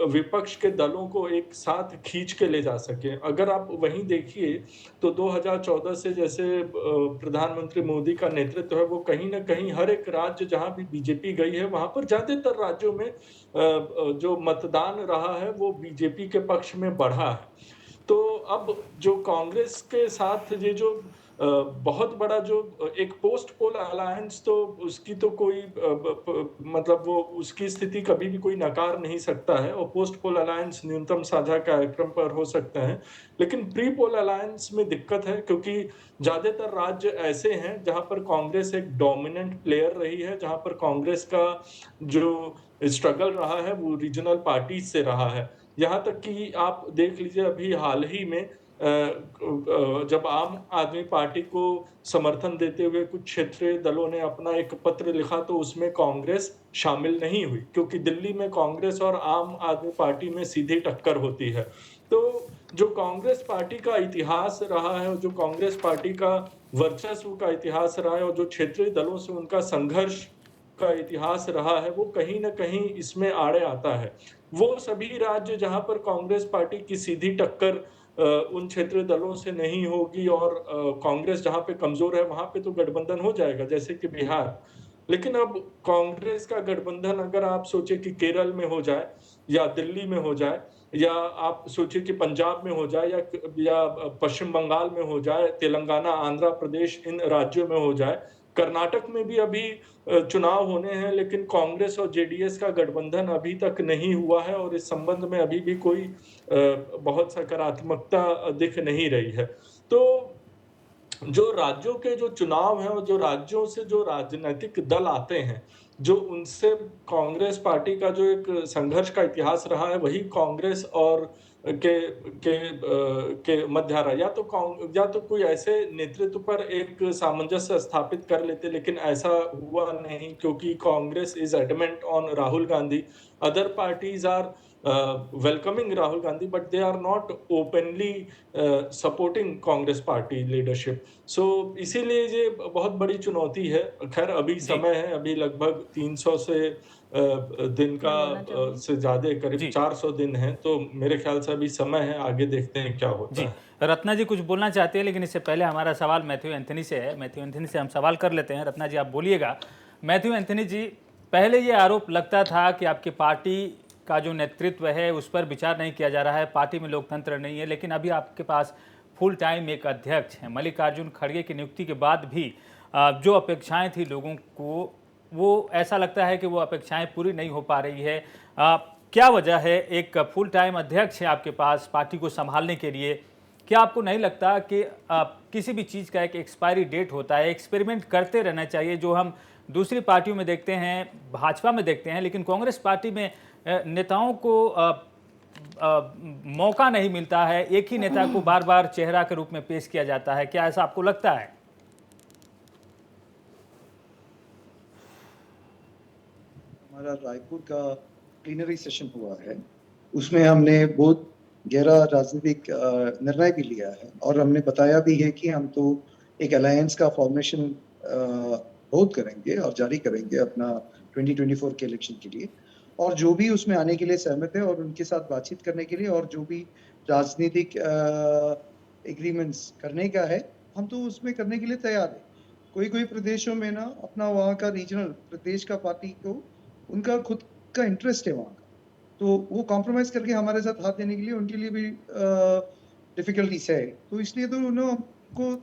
विपक्ष के दलों को एक साथ खींच के ले जा सके। अगर आप वहीं देखिए तो 2014 से जैसे प्रधानमंत्री मोदी का नेतृत्व है वो कहीं न कहीं हर एक राज्य जहाँ भी बीजेपी गई है वहाँ पर ज़्यादातर राज्यों में जो मतदान रहा है वो बीजेपी के पक्ष में बढ़ा है। तो अब जो कांग्रेस के साथ ये जो बहुत बड़ा जो एक पोस्ट पोल अलायंस, तो उसकी तो कोई मतलब वो उसकी स्थिति कभी भी कोई नकार नहीं सकता है, और पोस्ट पोल अलायंस न्यूनतम साझा कार्यक्रम पर हो सकते हैं। लेकिन प्री पोल अलायंस में दिक्कत है, क्योंकि ज्यादातर राज्य ऐसे हैं जहां पर कांग्रेस एक डोमिनेंट प्लेयर रही है, जहां पर कांग्रेस का जो स्ट्रगल रहा है वो रीजनल पार्टी से रहा है। यहाँ तक कि आप देख लीजिए, अभी हाल ही में जब आम आदमी पार्टी को समर्थन देते हुए कुछ क्षेत्रीय दलों ने अपना एक पत्र लिखा तो उसमें कांग्रेस शामिल नहीं हुई, क्योंकि दिल्ली में कांग्रेस और आम आदमी पार्टी में सीधी टक्कर होती है। तो जो कांग्रेस पार्टी का इतिहास रहा है और जो कांग्रेस पार्टी का वर्चस्व का इतिहास रहा है और जो क्षेत्रीय दलों से उनका संघर्ष का इतिहास रहा है, वो कहीं न कहीं इसमें आड़े आता है। वो सभी राज्य जहां पर कांग्रेस पार्टी की सीधी टक्कर उन क्षेत्रीय दलों से नहीं होगी और कांग्रेस जहां पे कमजोर है वहां पे तो गठबंधन हो जाएगा, जैसे कि बिहार। लेकिन अब कांग्रेस का गठबंधन अगर आप सोचे कि केरल में हो जाए या दिल्ली में हो जाए, या आप सोचिए कि पंजाब में हो जाए या पश्चिम बंगाल में हो जाए, तेलंगाना, आंध्र प्रदेश, इन राज्यों में हो जाए, कर्नाटक में भी अभी चुनाव होने हैं, लेकिन कांग्रेस और जेडीएस का गठबंधन अभी तक नहीं हुआ है और इस संबंध में अभी भी कोई बहुत सकारात्मकता दिख नहीं रही है। तो जो राज्यों के जो चुनाव हैं और जो राज्यों से जो राजनीतिक दल आते हैं, जो उनसे कांग्रेस पार्टी का जो एक संघर्ष का इतिहास रहा है, वही कांग्रेस और के मध्य आ रहा है। या तो कोई ऐसे नेतृत्व पर एक सामंजस्य स्थापित कर लेते, लेकिन ऐसा हुआ नहीं, क्योंकि Congress is adamant on Rahul Gandhi. Other parties are welcoming Rahul Gandhi, but they are not openly supporting Congress party leadership. So इसीलिए ये बहुत बड़ी चुनौती है। खैर अभी समय है, अभी लगभग 300 से दिन का से ज्यादा, करीब 400 दिन है, तो मेरे ख्याल से अभी समय है, आगे देखते हैं क्या होता है। रत्ना जी कुछ बोलना चाहते हैं, लेकिन इससे पहले हमारा सवाल मैथ्यू एंथनी से है। मैथ्यू एंथनी से हम सवाल कर लेते हैं। रत्ना जी आप बोलिएगा। मैथ्यू एंथनी जी, पहले ये आरोप लगता था कि आपकी पार्टी का जो नेतृत्व है उस पर विचार नहीं किया जा रहा है, पार्टी में लोकतंत्र नहीं है, लेकिन अभी आपके पास फुल टाइम एक अध्यक्ष हैं। मल्लिकार्जुन खड़गे की नियुक्ति के बाद भी जो अपेक्षाएं थी लोगों को, वो ऐसा लगता है कि वो अपेक्षाएं पूरी नहीं हो पा रही है। क्या वजह है? एक फुल टाइम अध्यक्ष है आपके पास पार्टी को संभालने के लिए, क्या आपको नहीं लगता कि किसी भी चीज़ का एक एक्सपायरी डेट होता है? एक्सपेरिमेंट करते रहना चाहिए, जो हम दूसरी पार्टियों में देखते हैं, भाजपा में देखते हैं, लेकिन कांग्रेस पार्टी में नेताओं को मौका नहीं मिलता है, एक ही नेता को बार बार चेहरा के रूप में पेश किया जाता है। क्या ऐसा आपको लगता है? हमारा रायपुर का प्लीनरी सेशन हुआ है, उसमें हमने बहुत गहरा राजनीतिक निर्णय भी लिया है और हमने बताया भी है कि हम तो एक अलायंस का फॉर्मेशन बहुत करेंगे और जारी करेंगे अपना 2024 के इलेक्शन के लिए, और जो भी उसमें आने के लिए सहमत है और उनके साथ बातचीत करने के लिए और जो भी राजनीतिक एग्रीमेंट्स करने का है हम तो उसमें करने के लिए तैयार है। कोई प्रदेशों में ना अपना वहाँ का रीजनल प्रदेश का पार्टी को उनका खुद का इंटरेस्ट है वहाँ का, तो वो कॉम्प्रोमाइज करके हमारे साथ हाथ देने के लिए उनके लिए भी डिफिकल्टीज है। तो इसलिए तो उनको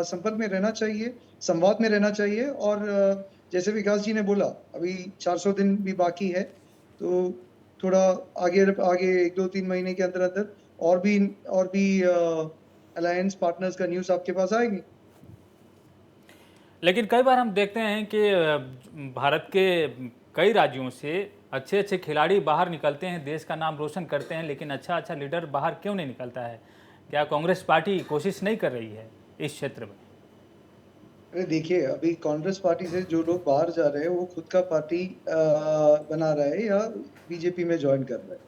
संपर्क में रहना चाहिए, संवाद में रहना चाहिए। और जैसे विकास जी ने बोला अभी 400 दिन भी बाकी है, तो थोड़ा आगे 1-2-3 महीने के अंदर अंदर और भी अलायंस पार्टनर्स का न्यूज़ आपके पास आएगी। लेकिन कई बार हम देखते हैं कि भारत के कई राज्यों से अच्छे अच्छे खिलाड़ी बाहर निकलते हैं, देश का नाम रोशन करते हैं, लेकिन अच्छा लीडर बाहर क्यों नहीं निकलता है? क्या कांग्रेस पार्टी कोशिश नहीं कर रही है इस क्षेत्र में? अरे देखिए, अभी कांग्रेस पार्टी से जो लोग बाहर जा रहे हैं वो खुद का पार्टी बना रहा है या बीजेपी में ज्वाइन कर रहा है,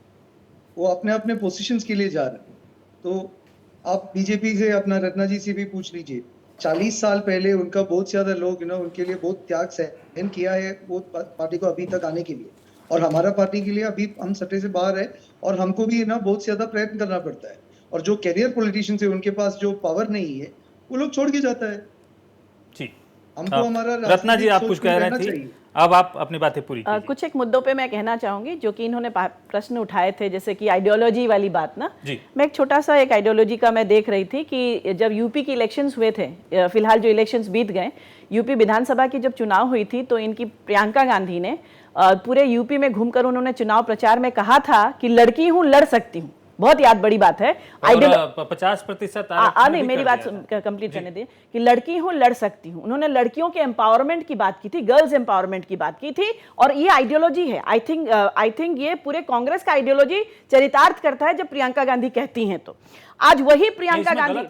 वो अपने अपने पोजीशंस के लिए जा रहे हैं। तो आप बीजेपी से अपना रत्ना जी से भी पूछ लीजिए, 40 साल पहले उनका बहुत ज्यादा लोग उनके लिए बहुत त्याग सहन किया है वो पार्टी को अभी तक आने के लिए, और हमारा पार्टी के लिए अभी हम सट्टे से बाहर है और हमको भी बहुत ज्यादा प्रयत्न करना पड़ता है। और जो कैरियर पॉलिटिशियंस है उनके पास जो पावर नहीं है वो लोग छोड़ के जाता है। जी, हमको हमारा रत्ना जी आप कुछ कह रहे थे, अब आप अपनी बातें पूरी कीजिए। कुछ एक मुद्दों पे मैं कहना चाहूंगी जो कि इन्होंने प्रश्न उठाए थे, जैसे कि आइडियोलॉजी वाली बात ना जी। मैं एक छोटा सा एक आइडियोलॉजी का मैं देख रही थी कि जब यूपी की इलेक्शंस हुए थे, फिलहाल जो इलेक्शंस बीत गए, यूपी विधानसभा की जब चुनाव हुई थी तो इनकी प्रियंका गांधी ने पूरे यूपी में घूमकर उन्होंने चुनाव प्रचार में कहा था कि लड़की हूं, लड़ सकती हूं। बहुत याद बड़ी बात है। 50% नहीं, मेरी बात कंप्लीट करने दें कि लड़की हूं, लड़ सकती हूं। उन्होंने लड़कियों के एम्पावरमेंट की बात की थी, गर्ल्स एम्पावरमेंट की बात की थी, और ये आइडियोलॉजी है। आई थिंक ये पूरे कांग्रेस का आइडियोलॉजी चरितार्थ करता है जब प्रियंका गांधी कहती हैं तो। आज वही प्रियंका गांधी,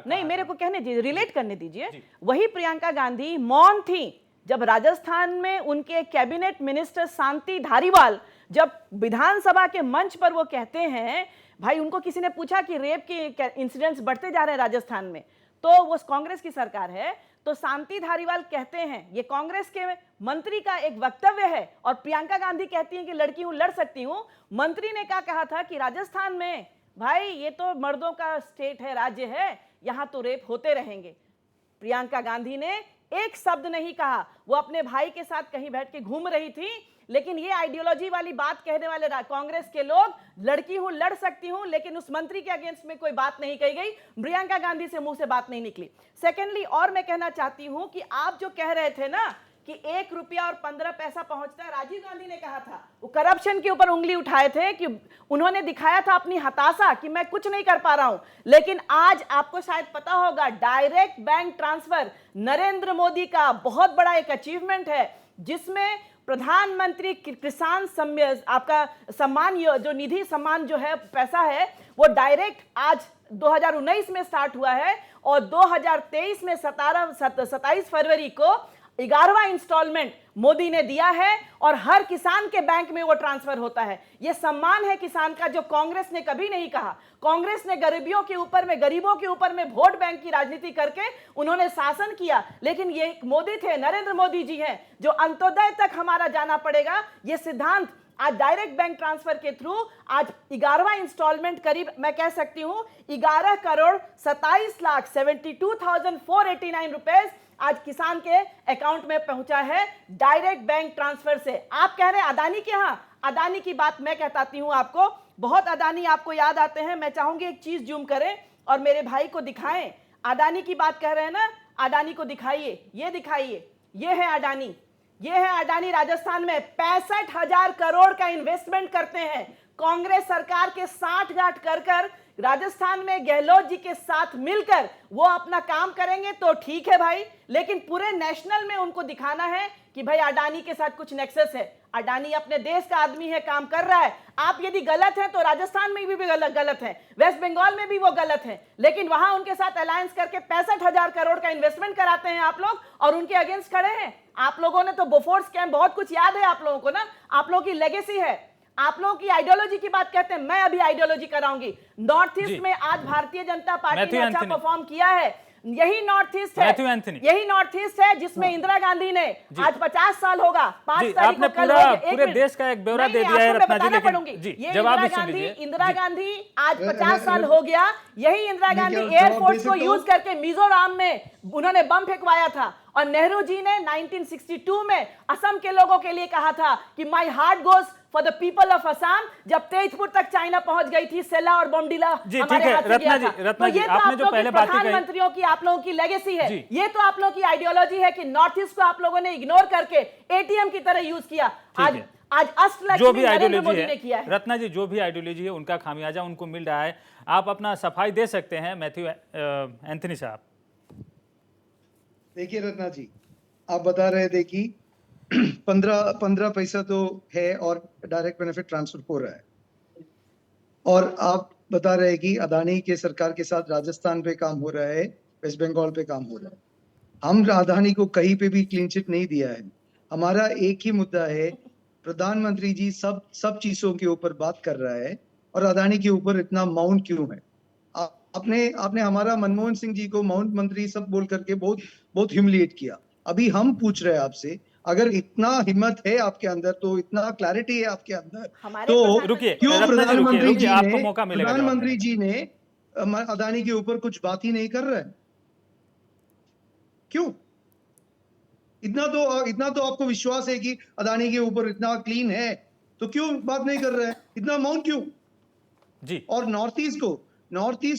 नहीं मेरे को कहने दीजिए, रिलेट करने दीजिए, वही प्रियंका गांधी मौन थी जब राजस्थान में उनके कैबिनेट मिनिस्टर शांति धारीवाल जब विधानसभा के मंच पर वो कहते हैं, भाई उनको किसी ने पूछा कि रेप के इंसिडेंट्स बढ़ते जा रहे हैं राजस्थान में, तो वो कांग्रेस की सरकार है, तो शांति धारीवाल कहते हैं, ये कांग्रेस के मंत्री का एक वक्तव्य है, और प्रियंका गांधी कहती हैं कि लड़की हूं, लड़ सकती हूं। मंत्री ने क्या कहा था कि राजस्थान में भाई ये तो मर्दों का स्टेट है, राज्य है, यहां तो रेप होते रहेंगे। प्रियंका गांधी ने एक शब्द नहीं कहा, वो अपने भाई के साथ कहीं बैठ के घूम रही थी, लेकिन ये आइडियोलॉजी वाली बात कहने वाले कांग्रेस के लोग, लड़की हूं, लड़ सकती हूं, लेकिन उस मंत्री के अगेंस्ट में कोई बात नहीं कही गई, प्रियंका गांधी से मुंह से बात नहीं निकली। सेकेंडली, और मैं कहना चाहती हूं कि आप जो कह रहे थे ना कि 1 रुपया और 15 पैसा पहुंचता है, राजीव गांधी ने कहा था, वो करप्शन के ऊपर उंगली उठाए थे कि उन्होंने दिखाया था अपनी हताशा कि मैं कुछ नहीं कर पा रहा हूं। लेकिन आज आपको शायद पता होगा, direct bank transfer Narendra Modi का बहुत बड़ा एक अचीवमेंट है, जिसमें प्रधानमंत्री किसान आपका सम्मान, जो निधि सम्मान जो है पैसा है, वो डायरेक्ट आज 2019 में स्टार्ट हुआ है, और 2023 में 27 फरवरी को 11वां इंस्टॉलमेंट मोदी ने दिया है, और हर किसान के बैंक में वो ट्रांसफर होता है। ये सम्मान है किसान का, जो कांग्रेस ने कभी नहीं कहा। कांग्रेस ने गरीबों के ऊपर में वोट बैंक की राजनीति करके उन्होंने शासन किया, लेकिन ये मोदी थे, नरेंद्र मोदी जी हैं, जो अंत्योदय तक हमारा जाना पड़ेगा, ये सिद्धांत आज डायरेक्ट बैंक ट्रांसफर के थ्रू आज 11वां इंस्टॉलमेंट करीब मैं कह सकती हूं 11 करोड़ 27,72,489 रुपए आज किसान के अकाउंट में पहुंचा है डायरेक्ट बैंक ट्रांसफर से। आप कह रहे हैं अदानी के यहां, अदानी की बात मैं कहताती हूं आपको, बहुत अदानी आपको याद आते हैं। मैं चाहूंगी एक चीज जूम करें और मेरे भाई को दिखाएं। अदानी की बात कह रहे हैं ना, अदानी को दिखाइए, ये दिखाइए, ये है अदानी, ये है अडानी। राजस्थान में 65,000 करोड़ का इन्वेस्टमेंट करते हैं। कांग्रेस सरकार के 60 गांठ कर कर राजस्थान में गहलोत जी के साथ मिलकर वो अपना काम करेंगे तो ठीक है भाई, लेकिन पूरे नेशनल में उनको दिखाना है कि भाई अडानी के साथ कुछ नेक्सस है। अडानी अपने देश का आदमी है, काम कर रहा है। आप यदि गलत है तो राजस्थान में भी गलत है, वेस्ट बंगाल में भी वो गलत है, लेकिन वहां उनके साथ अलायंस करके 65,000 करोड़ का इन्वेस्टमेंट कराते हैं आप लोग और उनके अगेंस्ट खड़े हैं। आप लोगों ने तो बोफोर्स स्कैम बहुत कुछ याद है आप लोगों को ना, आप लोगों की लेगेसी है, आप लोगों की आइडियोलॉजी की बात कहते हैं। मैं अभी आइडियोलॉजी कराऊंगी। नॉर्थ ईस्ट में आज भारतीय जनता पार्टी ने अच्छा परफॉर्म किया है। यही नॉर्थ ईस्ट है, यही नॉर्थ ईस्ट है जिसमें इंदिरा गांधी ने आज 50 साल होगा 5 तारीख को कल पूरे देश का एक ब्यौरा दे दिया है रत्ना जी, लेकिन जवाब इंदिरा गांधी आज 50 साल हो गया। यही इंदिरा गांधी एयरफोर्स को यूज करके मिजोरम में उन्होंने बम फेंकवाया था और नेहरू जी ने 1962 में असम के लोगों के लिए कहा था कि my heart goes for the people of Assam, जब तेजपुर तक चाइना पहुंच गई थी, सेला और बोमडिला हमारे हाथ से गया था। तो ये तो आप लोगों के प्रधानमंत्रियों की, आप लोगों की लेगेसी है, ये तो आप लोगों की आइडियोलॉजी है कि नॉर्थ ईस्ट को आप लोगों ने इग्नोर करके एटीएम की तरह यूज किया। आज जो भी आइडियोलॉजी है रत्ना जी, जो भी आइडियोलॉजी है उनका खामियाजा उनको मिल रहा है। आप अपना सफाई दे सकते हैं मैथ्यू एंथनी साहब। देखिए रत्ना जी, आप बता रहे थे कि 15 पैसा तो है और डायरेक्ट बेनिफिट ट्रांसफर हो रहा है, और आप बता रहे हैं कि अदानी के सरकार के साथ राजस्थान पे काम हो रहा है, वेस्ट बंगाल पे काम हो रहा है। हम अदानी को कहीं पे भी क्लीन चिट नहीं दिया है। हमारा एक ही मुद्दा है, प्रधानमंत्री जी सब चीजों के ऊपर बात कर रहा है और अदानी के ऊपर इतना मौन क्यों है। आपने हमारा मनमोहन सिंह जी को मौन मंत्री सब बोल करके बहुत ह्यूमिलिएट किया। अभी हम पूछ रहे हैं आपसे, अगर इतना हिम्मत है आपके अंदर, तो इतना क्लैरिटी है आपके अंदर, तो रुकिए, क्यों प्रधानमंत्री जी ने अदानी के ऊपर कुछ बात ही नहीं कर रहे हैं? क्यों? इतना तो आपको विश्वास है कि अदानी के ऊपर इतना क्लीन है, तो क्यों बात नहीं कर रहे हैं? इतना मौन क्यों जी? और नॉर्थ ईस्ट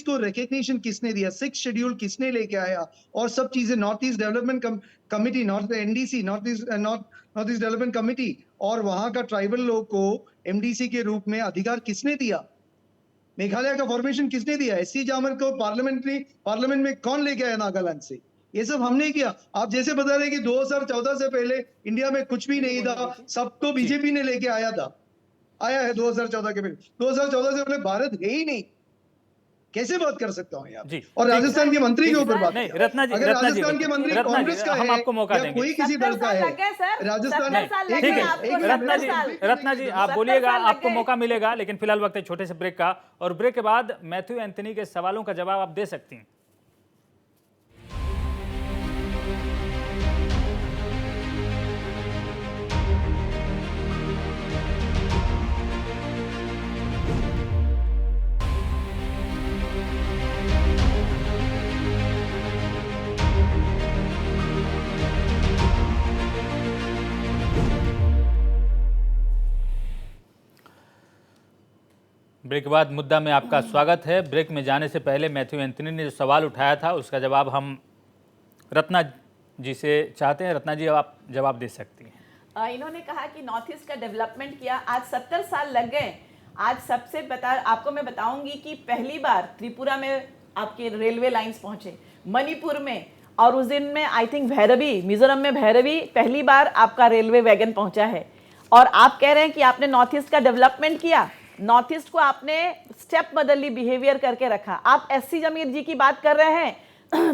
को रिकग्निशन किसने दिया? 6 शेड्यूल किसने लेके आया? और सब चीजें north east development committee, NDC, north east development committee, और वहां का ट्राइबल लोग को एमडीसी के रूप में अधिकार किसने दिया? मेघालय का फॉर्मेशन किसने दिया? एससी जामर को पार्लियामेंट में कौन लेके आया नागालैंड से? ये सब हमने किया। आप जैसे बता रहे कि 2014 से पहले इंडिया में कुछ भी नहीं था, सबको बीजेपी ने लेके आया है 2014 के पहले। 2014 से पहले भारत है ही नहीं, कैसे बात कर सकता हूँ यार? और राजस्थान के मंत्री के ऊपर बात नहीं, रत्ना जी, अगर राजस्थान के मंत्री कांग्रेस का हम आपको मौका देंगे, कोई किसी दल का है राजस्थान, ठीक है रत्ना जी आप बोलिएगा, आपको मौका मिलेगा, लेकिन फिलहाल वक्त है छोटे से ब्रेक का, और ब्रेक के बाद मैथ्यू एंथनी के सवालों का जवाब आप दे सकती हैं। ब्रेक के बाद मुद्दा में आपका स्वागत है। ब्रेक में जाने से पहले मैथ्यू एंथनी ने जो सवाल उठाया था उसका जवाब हम रत्ना जी से चाहते हैं। रत्ना जी, अब आप जवाब दे सकती हैं। इन्होंने कहा कि नॉर्थ ईस्ट का डेवलपमेंट किया, आज 70 साल लग गए। आज सबसे आपको मैं बताऊंगी कि पहली बार त्रिपुरा में आपके रेलवे लाइंस पहुंचे, मणिपुर में, और उस दिन में आई थिंक भैरवी, मिजोरम में भैरवी पहली बार आपका रेलवे वैगन पहुंचा है। और आप कह रहे हैं कि आपने नॉर्थ ईस्ट का डेवलपमेंट किया, नॉर्थ ईस्ट को आपने स्टेप बदली बिहेवियर करके रखा। आप एससी जमीर जी की बात कर रहे हैं,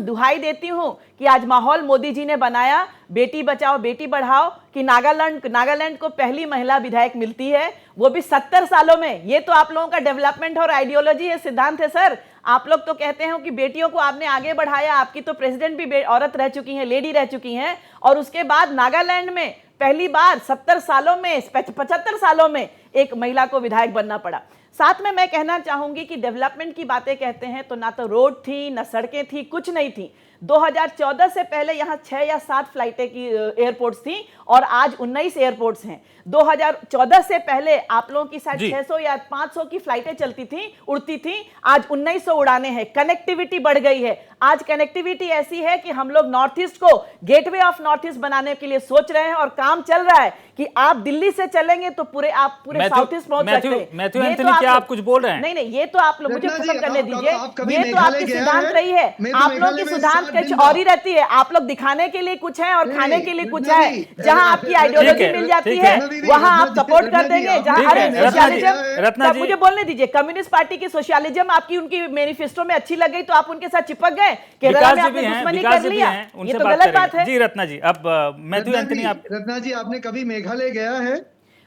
दुहाई देती हूं कि आज माहौल मोदी जी ने बनाया, बेटी बचाओ बेटी बढ़ाओ, कि नागालैंड को पहली महिला विधायक मिलती है, वो भी 70 सालों में। ये तो आप लोगों का डेवलपमेंट और आइडियोलॉजी है, सिद्धांत है सर। आप लोग तो कहते हैं कि बेटियों को आपने आगे बढ़ाया, आपकी तो प्रेसिडेंट भी औरत रह चुकी हैं, लेडी रह चुकी हैं, और उसके बाद नागालैंड में पहली बार 70 सालों में, 75 सालों में एक महिला को विधायक बनना पड़ा। साथ में मैं कहना चाहूंगी कि डेवलपमेंट की बातें कहते हैं तो ना तो रोड थी, ना सड़कें थी, कुछ नहीं थी। 2014 से पहले यहाँ 6 या 7 फ्लाइटें की एयरपोर्ट्स थी, और आज 19 एयरपोर्ट्स हैं। 2014 से पहले आप लोगों की शायद जी। 600 या 500 की फ्लाइटें चलती थी, उड़ती थी, आज 1900 उड़ाने हैं। कनेक्टिविटी बढ़ गई है। आज कनेक्टिविटी ऐसी है कि हम लोग नॉर्थ ईस्ट को गेटवे ऑफ नॉर्थ ईस्ट बनाने के लिए सोच रहे हैं और काम चल रहा है कि आप दिल्ली से चलेंगे तो आप पूरे साउथ ईस्ट पहुंच सकते हैं। मैथ्यू ये एंथनी, तो क्या आप कुछ बोल रहे हैं? नहीं, ये तो आप लोग मुझे रत्ना जी, खत्म करने दीजिए। आप कभी ये तो मेघालय आपकी गया सिद्धांत है? रही है। मैं तो आप लोग मेघालय की में सिद्धांत 7 कुछ दिन और ही रहती है। आप लोग दिखाने के लिए कुछ है और नहीं, खाने के लिए कुछ रत्ना है। जी, जहां आपकी आइडियोलॉजी ठीक है, मिल जाती ठीक है है। रत्ना दीदी, वहां आप रत्ना जी, सपोर्ट रत्ना कर जी, देंगे। आप जहां ठीक है, अरे रत्ना जी, सोशलिज्म, रत्ना तब जी। मुझे बोलने दीजिए। कम्युनिस्ट पार्टी की सोशलिज्म आपकी उनकी मैनिफेस्टो में अच्छी लग गई तो आप उनके साथ चिपक गए। केरला विकास में जी आपने भी हैं, दुश्मनी विकास कर जी भी लिया। हैं, ये उनसे तो बात गलत बात करेंगे। है। जी रत्ना जी, अब मैथ्यू एंथनी आप रत्ना जी, आपने कभी मेघालय गया है?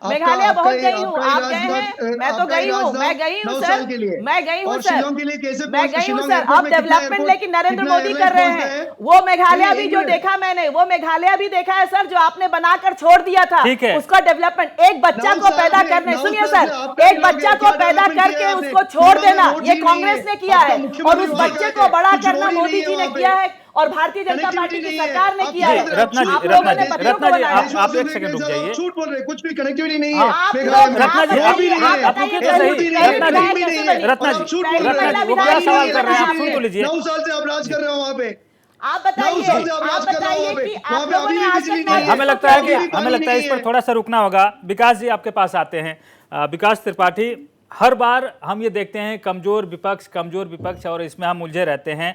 मेघालय बहुत गई हूँ। आपका ही आप गए हैं? मैं तो आपका ही गई हूँ, राजधान मैं गई हूँ 9 सर, साल के लिए। मैं गई हूँ और सर, शिलोंग के लिए कैसे मैं पहुंचते? गई हूँ शिलोंग सर। एयरपोर्ट अब में कितना डेवलपमेंट एयरपोर्ट, लेकिन नरेंद्र कितना मोदी एयरलाइंस कर रहे पहुंचते हैं। वो मेघालय नहीं, भी एक जो मिनट। देखा मैंने, वो मेघालय भी देखा है सर, जो आपने बनाकर छोड़ दिया था। ठीक है। उसका डेवलपमेंट एक बच्चा 9 को साल पैदा से- करने, 9 सुनिए साल सर, से आपका एक ही लोग बच्चा हैं, को क्या पैदा डेवलपमेंट करके किया है उसको आपने? छोड़ वहाँ देना, रोड ये ही नहीं कांग्रेस है। ने किया आपका है। और मुख्यमंत्री उस वहाँ बच्चे का को बड़ा कुछ करना रोड ही मोदी नहीं है जी ने वहाँ पे। किया है और भारतीय जनता कनेक्टिविटी पार्टी की नहीं है। सरकार ने आप किया जी, है। रत्ना जी, आप रत्ना लोगों ने जी, बच्चों रत्ना को जी, बनाया। आप एक सेकंड रुक जाइए। झूठ बोल रहे हैं, कुछ भी कनेक्टिविटी नहीं हाँ, है आप मेघालय में। रत्ना जी, रोड भी नहीं है। आप रुकिए तो पहली- सही। पहली रत्ना विधायक जी, कैसे नहीं बनी? है। रत्ना और आप जी, झूठ पहली बोल रहे रत्ना महिला जी, वो विधायक क्या सवाल नहीं कर रहे हैं, आप बनाया सुन तो आपने। लीजिए। 9 साल से आप राज कर रहे हो वहाँ पे। आप 9 बताइए, साल से आप आप राज कर रहे हो बताइए वहाँ पे। कि वहाँ आप पे लोगों अभी ने भी आज बिजली तक नहीं नहीं, है। हमें लगता है कि अभी भी पानी इस पर नहीं है। थोड़ा सा रुकना होगा। विकास जी आपके पास आते हैं। विकास त्रिपाठी, हर बार हम ये देखते हैं कमजोर विपक्ष और इसमें हम उलझे रहते हैं।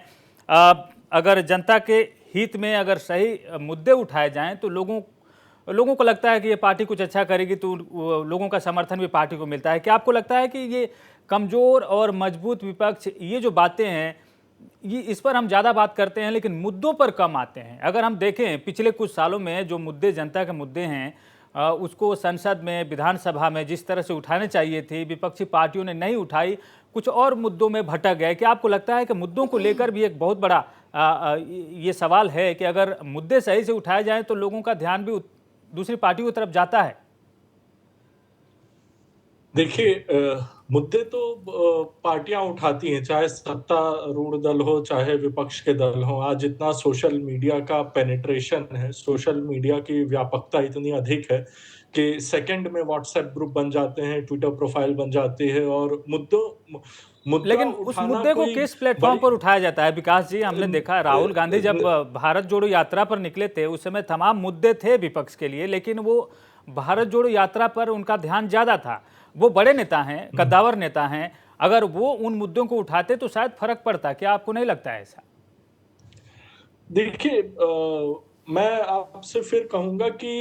अगर जनता के हित में अगर सही मुद्दे उठाए जाएं तो लोगों को लगता है कि ये पार्टी कुछ अच्छा करेगी, तो लोगों का समर्थन भी पार्टी को मिलता है। क्या आपको लगता है कि ये कमजोर और मजबूत विपक्ष, ये जो बातें हैं, ये इस पर हम ज़्यादा बात करते हैं लेकिन मुद्दों पर कम आते हैं? अगर हम देखें पिछले कुछ सालों में जो मुद्दे, जनता के मुद्दे हैं, उसको संसद में, विधानसभा में जिस तरह से उठाने चाहिए थे, विपक्षी पार्टियों ने नहीं उठाई, कुछ और मुद्दों में भटक गए। क्या आपको लगता है कि मुद्दों को लेकर भी एक बहुत बड़ा ये सवाल है कि अगर मुद्दे सही से उठाए जाएं तो लोगों का ध्यान भी दूसरी पार्टियों की तरफ जाता है? देखिए, मुद्दे तो पार्टियां उठाती हैं, चाहे सत्तारूढ़ दल हो चाहे विपक्ष के दल हो। आज इतना सोशल मीडिया का पेनिट्रेशन है, सोशल मीडिया की व्यापकता इतनी अधिक है कि सेकंड में व्हाट्सएप ग्रुप बन जाते हैं, ट्विटर प्रोफाइल बन जाती है और मुद्दा लेकिन उस उठाना मुद्दे को कोई किस प्लेटफॉर्म बड़ी पर उठाया जाता है? विकास जी, हमने देखा राहुल गांधी जब भारत जोड़ो यात्रा पर निकले थे, उस समय तमाम मुद्दे थे विपक्ष के लिए, लेकिन वो भारत जोड़ो यात्रा पर उनका ध्यान ज्यादा था। वो बड़े नेता हैं, कद्दावर नेता हैं, अगर वो उन मुद्दों को उठाते तो शायद फर्क पड़ता। क्या आपको नहीं लगता है ऐसा? देखिए, मैं आपसे फिर कहूंगा कि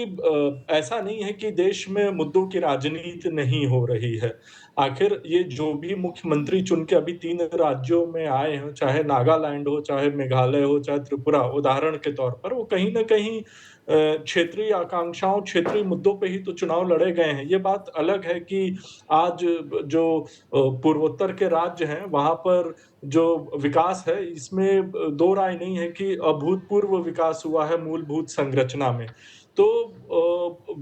ऐसा नहीं है कि देश में मुद्दों की राजनीति नहीं हो रही है। आखिर ये जो भी मुख्यमंत्री चुन के अभी 3 राज्यों में आए हैं, चाहे नागालैंड हो, चाहे मेघालय हो, चाहे त्रिपुरा, उदाहरण के तौर पर, वो कहीं न कहीं क्षेत्रीय आकांक्षाओं, क्षेत्रीय मुद्दों पे ही तो चुनाव लड़े गए हैं। ये बात अलग है कि आज जो पूर्वोत्तर के राज्य हैं, वहाँ पर जो विकास है, इसमें दो राय नहीं है कि अभूतपूर्व विकास हुआ है मूलभूत संरचना में। तो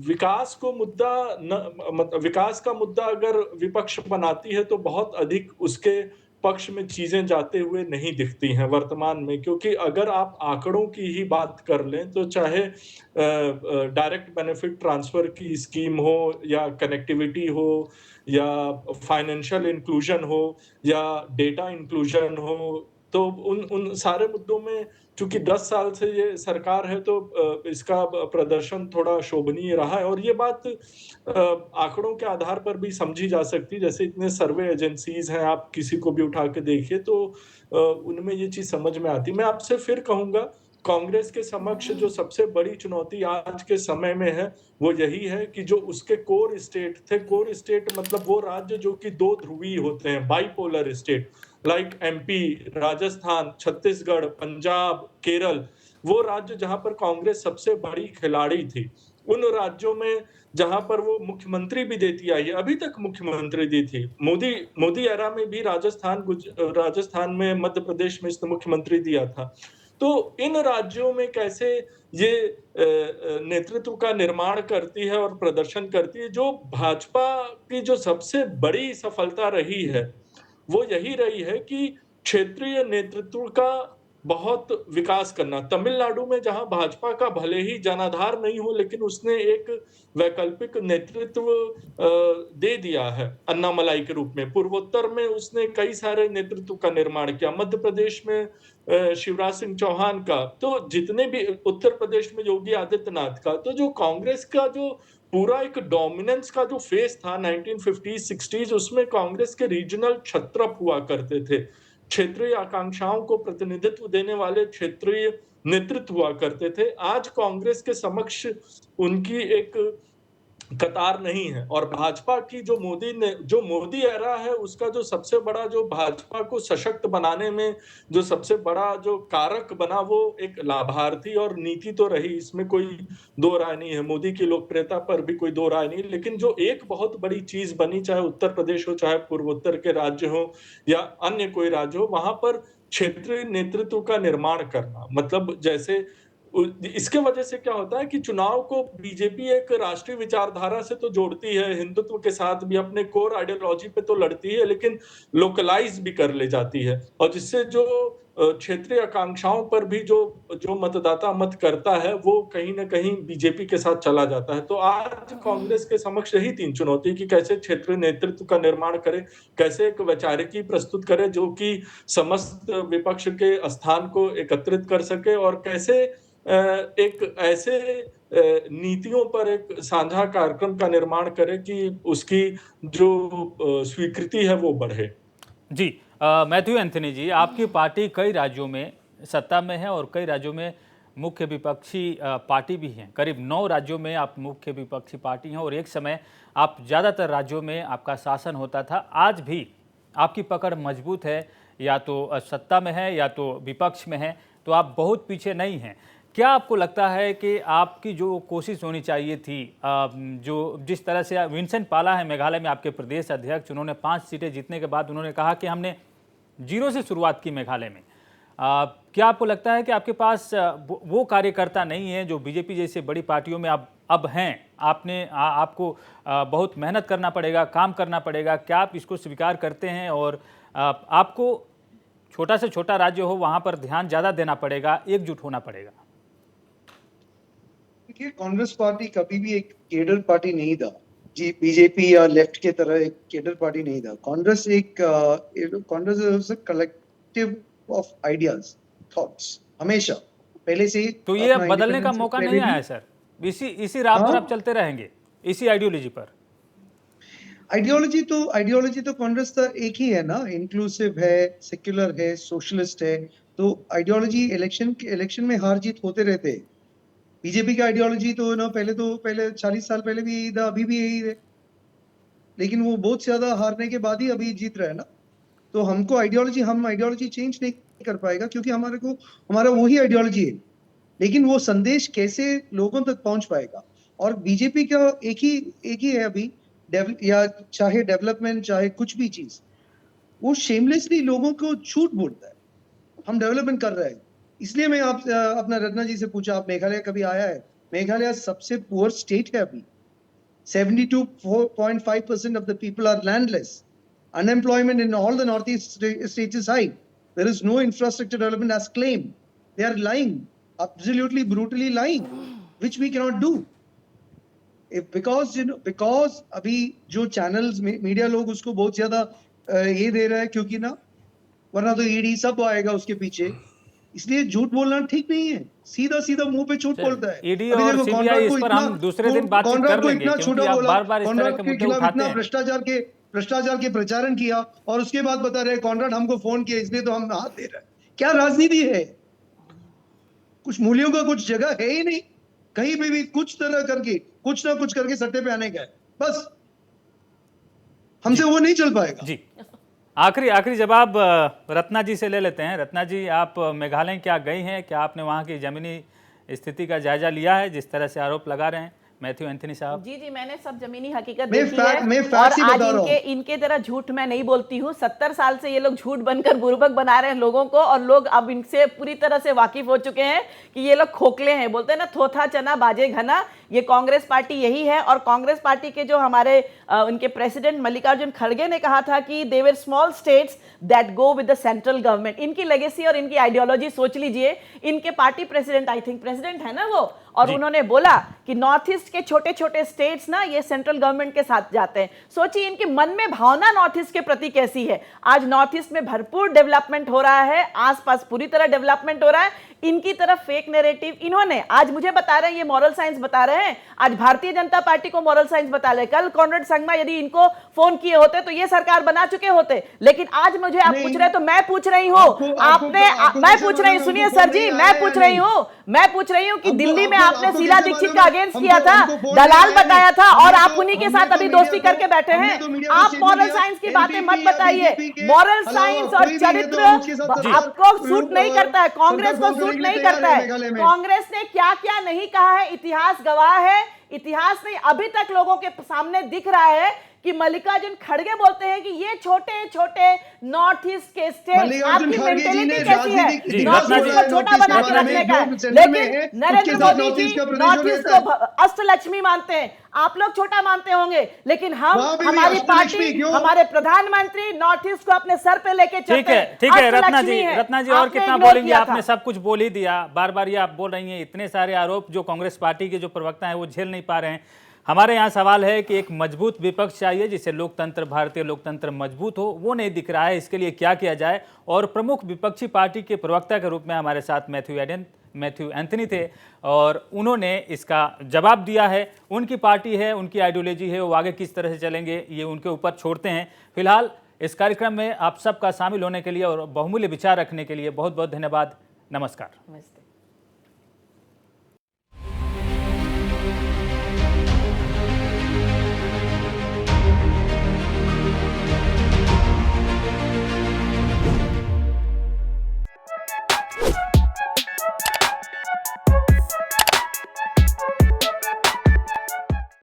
विकास को मुद्दा विकास का मुद्दा अगर विपक्ष बनाती है तो बहुत अधिक उसके पक्ष में चीजें जाते हुए नहीं दिखती हैं वर्तमान में। क्योंकि अगर आप आंकड़ों की ही बात कर लें तो चाहे डायरेक्ट बेनिफिट ट्रांसफर की स्कीम हो या कनेक्टिविटी हो या फाइनेंशियल इंक्लूजन हो या डेटा इंक्लूजन हो, तो उन सारे मुद्दों में चूंकि 10 साल से ये सरकार है तो इसका प्रदर्शन थोड़ा शोभनीय रहा है। और ये बात आंकड़ों के आधार पर भी समझी जा सकती है। जैसे इतने सर्वे एजेंसीज हैं, आप किसी को भी उठा के देखिए तो उनमें ये चीज समझ में आती। मैं आपसे फिर कहूंगा, कांग्रेस के समक्ष जो सबसे बड़ी चुनौती आज के समय में है वो यही है कि जो उसके कोर स्टेट थे, कोर स्टेट मतलब वो राज्य जो कि दो ध्रुवीय होते हैं, bipolar state, like MP, Rajasthan, Chhattisgarh, Punjab, Kerala, वो राज्य जहां पर कांग्रेस सबसे बड़ी खिलाड़ी थी, उन राज्यों में जहां पर वो मुख्यमंत्री भी देती आई है, अभी तक मुख्यमंत्री दी थी। मोदी एरा में भी राजस्थान में, मध्य प्रदेश में इसने मुख्यमंत्री दिया था। तो इन राज्यों में कैसे ये नेतृत्व का निर्माण करती है और प्रदर्शन करती है। जो भाजपा की जो सबसे बड़ी सफलता रही है वो यही रही है कि क्षेत्रीय नेतृत्व का बहुत विकास करना। तमिलनाडु में जहां भाजपा का भले ही जनाधार नहीं हो, लेकिन उसने एक वैकल्पिक नेतृत्व दे दिया है अन्नामलाई के रूप में। पूर्वोत्तर में उसने कई सारे नेतृत्व का निर्माण किया। मध्य प्रदेश में शिवराज सिंह चौहान का, तो जितने भी, उत्तर प्रदेश में योगी आदित्यनाथ का, तो जो कांग्रेस का जो पूरा एक डोमिनेंस का जो फेस था 1950s 60s, उसमें कांग्रेस के रीजनल छत्रप हुआ करते थे। क्षेत्रीय आकांक्षाओं को प्रतिनिधित्व देने वाले क्षेत्रीय नेतृत्व हुआ करते थे। आज कांग्रेस के समक्ष उनकी एक कतार नहीं है। और भाजपा की जो मोदी एरा है, उसका जो सबसे बड़ा, जो भाजपा को सशक्त बनाने में जो सबसे बड़ा जो कारक बना, वो एक लाभार्थी और नीति तो रही, इसमें कोई दो राय नहीं है। मोदी की लोकप्रियता पर भी कोई दो राय नहीं, लेकिन जो एक बहुत बड़ी चीज बनी, चाहे उत्तर प्रदेश हो, चाहे पूर्वोत्तर के राज्य हो या अन्य कोई राज्य हो, वहां पर क्षेत्रीय नेतृत्व का निर्माण करना। मतलब जैसे इसके वजह से क्या होता है कि चुनाव को बीजेपी एक राष्ट्रीय विचारधारा से तो जोड़ती है, हिंदुत्व के साथ भी अपने कोर आइडियोलॉजी पे तो लड़ती है, लेकिन लोकलाइज भी कर ले जाती है। और जिससे जो क्षेत्रीय आकांक्षाओं पर भी जो जो मतदाता मत करता है, वो कहीं ना कहीं बीजेपी के साथ चला जाता है। तो आज कांग्रेस के समक्ष यही तीन चुनौती कि कैसे क्षेत्रीय नेतृत्व का निर्माण करे, कैसे एक वैचारिकी प्रस्तुत करे जो कि समस्त विपक्ष के स्थान को एकत्रित कर सके, और कैसे एक ऐसे नीतियों पर एक साझा कार्यक्रम का निर्माण करे कि उसकी जो स्वीकृति है वो बढ़े। जी, मैथ्यू एंथनी जी, आपकी पार्टी कई राज्यों में सत्ता में है और कई राज्यों में मुख्य विपक्षी पार्टी भी हैं। करीब 9 राज्यों में आप मुख्य विपक्षी पार्टी हैं और एक समय आप ज़्यादातर राज्यों में आपका शासन होता था। आज भी आपकी पकड़ मजबूत है, या तो सत्ता में है या तो विपक्ष में है, तो आप बहुत पीछे नहीं हैं। क्या आपको लगता है कि आपकी जो कोशिश होनी चाहिए थी, जो जिस तरह से विंसेंट पाला है मेघालय में आपके प्रदेश अध्यक्ष, उन्होंने 5 सीटें जीतने के बाद उन्होंने कहा कि हमने जीरो से शुरुआत की मेघालय में। क्या आपको लगता है कि आपके पास वो कार्यकर्ता नहीं है जो बीजेपी जैसे बड़ी पार्टियों में अब हैं? आपको बहुत मेहनत करना पड़ेगा, काम करना पड़ेगा। क्या आप इसको स्वीकार करते हैं? और आपको छोटा से छोटा राज्य हो, वहाँ पर ध्यान ज़्यादा देना पड़ेगा, एकजुट होना पड़ेगा। देखिए, कांग्रेस पार्टी कभी भी एक केडर पार्टी नहीं था जी, बीजेपी या लेफ्ट के तरह एक केडर पार्टी नहीं था। Congress is a collective of ideas, thoughts, हमेशा पहले से ही। तो ये अब बदलने का मौका नहीं आया सर? इसी राह पर आप चलते रहेंगे, इसी आइडियोलॉजी पर? आइडियोलॉजी तो कांग्रेस का एक ही है ना, इंक्लूसिव है, सेक्युलर है, सोशलिस्ट है। तो आइडियोलॉजी इलेक्शन में हार जीत होते रहते हैं। बीजेपी का आइडियोलॉजी तो ना पहले 40 साल पहले भी यही था, अभी भी यही है, लेकिन वो बहुत ज्यादा हारने के बाद ही अभी जीत रहा है ना। तो हम आइडियोलॉजी चेंज नहीं कर पाएगा, क्योंकि हमारा वही आइडियोलॉजी है, लेकिन वो संदेश कैसे लोगों तक पहुंच पाएगा। और बीजेपी का एक ही है अभी, या चाहे डेवलपमेंट, चाहे कुछ भी चीज, वो शेमलेसली लोगों को झूठ बोलता है हम डेवलपमेंट कर रहे हैं। इसलिए मैं आप अपना रत्ना जी से पूछा, आप मेघालय कभी आया है? मेघालय सबसे पुअर स्टेट है अभी। 72.5% of the people are landless. Unemployment in all the northeast states is high. There is no infrastructure development as claimed. They are lying, absolutely brutally lying, which we cannot do. Because अभी जो channels media लोग उसको बहुत ज्यादा ये दे रहा है, क्योंकि ना वरना तो ईडी सब आएगा उसके पीछे। इसलिए झूठ बोलना ठीक नहीं है, सीधा मुंह पे झूठ बोलता है। ईडी और सीबीआई, इस पर हम दूसरे दिन बातचीत कर लेंगे, क्योंकि आप बार-बार इस तरह के मुद्दे उठाते हैं। भ्रष्टाचार के प्रचारण किया और उसके बाद बता रहे कॉन्ट्रैक्ट हमको फोन किया, इसलिए तो हम हाथ दे रहे हैं। क्या राजनीति है? कुछ मूल्यों का कुछ जगह है ही नहीं। कहीं पे भी कुछ ना कुछ करके सत्ते पे आने का है, बस। हमसे वो नहीं चल पाएगा जी। आखिरी जवाब रत्ना जी से ले लेते हैं। रत्ना जी, आप मेघालय क्या गई हैं? क्या आपने वहाँ की जमीनी स्थिति का जायजा लिया है? जिस तरह से आरोप लगा रहे हैं मैथ्यू एंथनी साहब? जी जी, मैंने सब जमीनी हकीकत मैं देखी फैक्ट- है मैं और फैक्ट ही आज बता रहा हूं। इनके तरह झूठ मैं नहीं बोलती हूँ। 70 साल से ये लोग झूठ बनकर बुर्बक बना रहे हैं लोगों को, और लोग अब इनसे पूरी तरह से वाकिफ हो चुके हैं कि ये लोग खोखले हैं। बोलते हैं ना, थोथा चना बाजे घना। ये कांग्रेस पार्टी यही है। और कांग्रेस पार्टी के जो हमारे उनके प्रेसिडेंट मल्लिकार्जुन खड़गे ने कहा था कि they were small states that go with the central government. इनकी लेगेसी और इनकी आइडियोलॉजी सोच लीजिए। इनके party president, I think president है ना वो, और उन्होंने बोला कि नॉर्थ ईस्ट के छोटे छोटे स्टेट्स ना ये सेंट्रल गवर्नमेंट के साथ जाते हैं। सोचिए इनके मन में भावना नॉर्थ ईस्ट के प्रति कैसी है। आज नॉर्थ ईस्ट में भरपूर डेवलपमेंट हो रहा है, आसपास पूरी तरह डेवलपमेंट हो रहा है। इनकी तरफ फेक नैरेटिव इन्होंने आज मुझे बता रहे हैं, ये मॉरल साइंस बता रहे हैं। आज भारतीय जनता पार्टी को मॉरल साइंस बता रहे हैं। कल कॉनरेड संगमा यदि इनको फोन किए होते तो ये सरकार बना चुके होते। लेकिन आज मुझे आप पूछ रहे हैं तो मैं पूछ रही हूँ, मैं पूछ रही हूँ, सुनिए सर जी, मैं पूछ रही हूँ कि दिल्ली में आपने शीला दीक्षित का अगेंस्ट किया था, दलाल बताया था, और आप उन्हीं के साथ अभी दोस्ती करके बैठे हैं। आप मॉरल साइंस की बातें मत बताइए। मॉरल साइंस और चरित्र आपको सूट नहीं करता है, कांग्रेस को सूट नहीं करता है। कांग्रेस ने क्या क्या नहीं कहा है, इतिहास गवाह है। इतिहास नहीं, अभी तक लोगों के सामने दिख रहा है कि मल्लिकार्जुन खड़गे बोलते हैं कि ये छोटे छोटे नॉर्थ ईस्ट के स्टेट, आपकी मेंटेलिटी कैसी है नॉर्थ ईस्ट को छोटा बना के रखने का। लेकिन नरेंद्र मोदी जी नॉर्थ ईस्ट को अष्टलक्ष्मी मानते हैं, आप लोग छोटा मानते होंगे, लेकिन हम, हमारी पार्टी, हमारे प्रधानमंत्री नॉर्थ ईस्ट को अपने सर पे लेके चलते हैं। ठीक है रत्ना जी और कितना बोलेंगे? आपने सब कुछ बोल ही दिया। बार बार ये आप बोल रही हैं, इतने सारे आरोप जो कांग्रेस पार्टी के जो प्रवक्ता हैं वो झेल नहीं पा रहे हैं। हमारे यहाँ सवाल है कि एक मजबूत विपक्ष चाहिए जिससे लोकतंत्र, भारतीय लोकतंत्र मजबूत हो, वो नहीं दिख रहा है। इसके लिए क्या किया जाए? और प्रमुख विपक्षी पार्टी के प्रवक्ता के रूप में हमारे साथ मैथ्यू एंथनी थे और उन्होंने इसका जवाब दिया है। उनकी पार्टी है, उनकी आइडियोलॉजी है, वो आगे किस तरह से चलेंगे ये उनके ऊपर छोड़ते हैं। फिलहाल इस कार्यक्रम में आप सबका शामिल होने के लिए और बहुमूल्य विचार रखने के लिए बहुत बहुत धन्यवाद। नमस्कार। नमस्ते।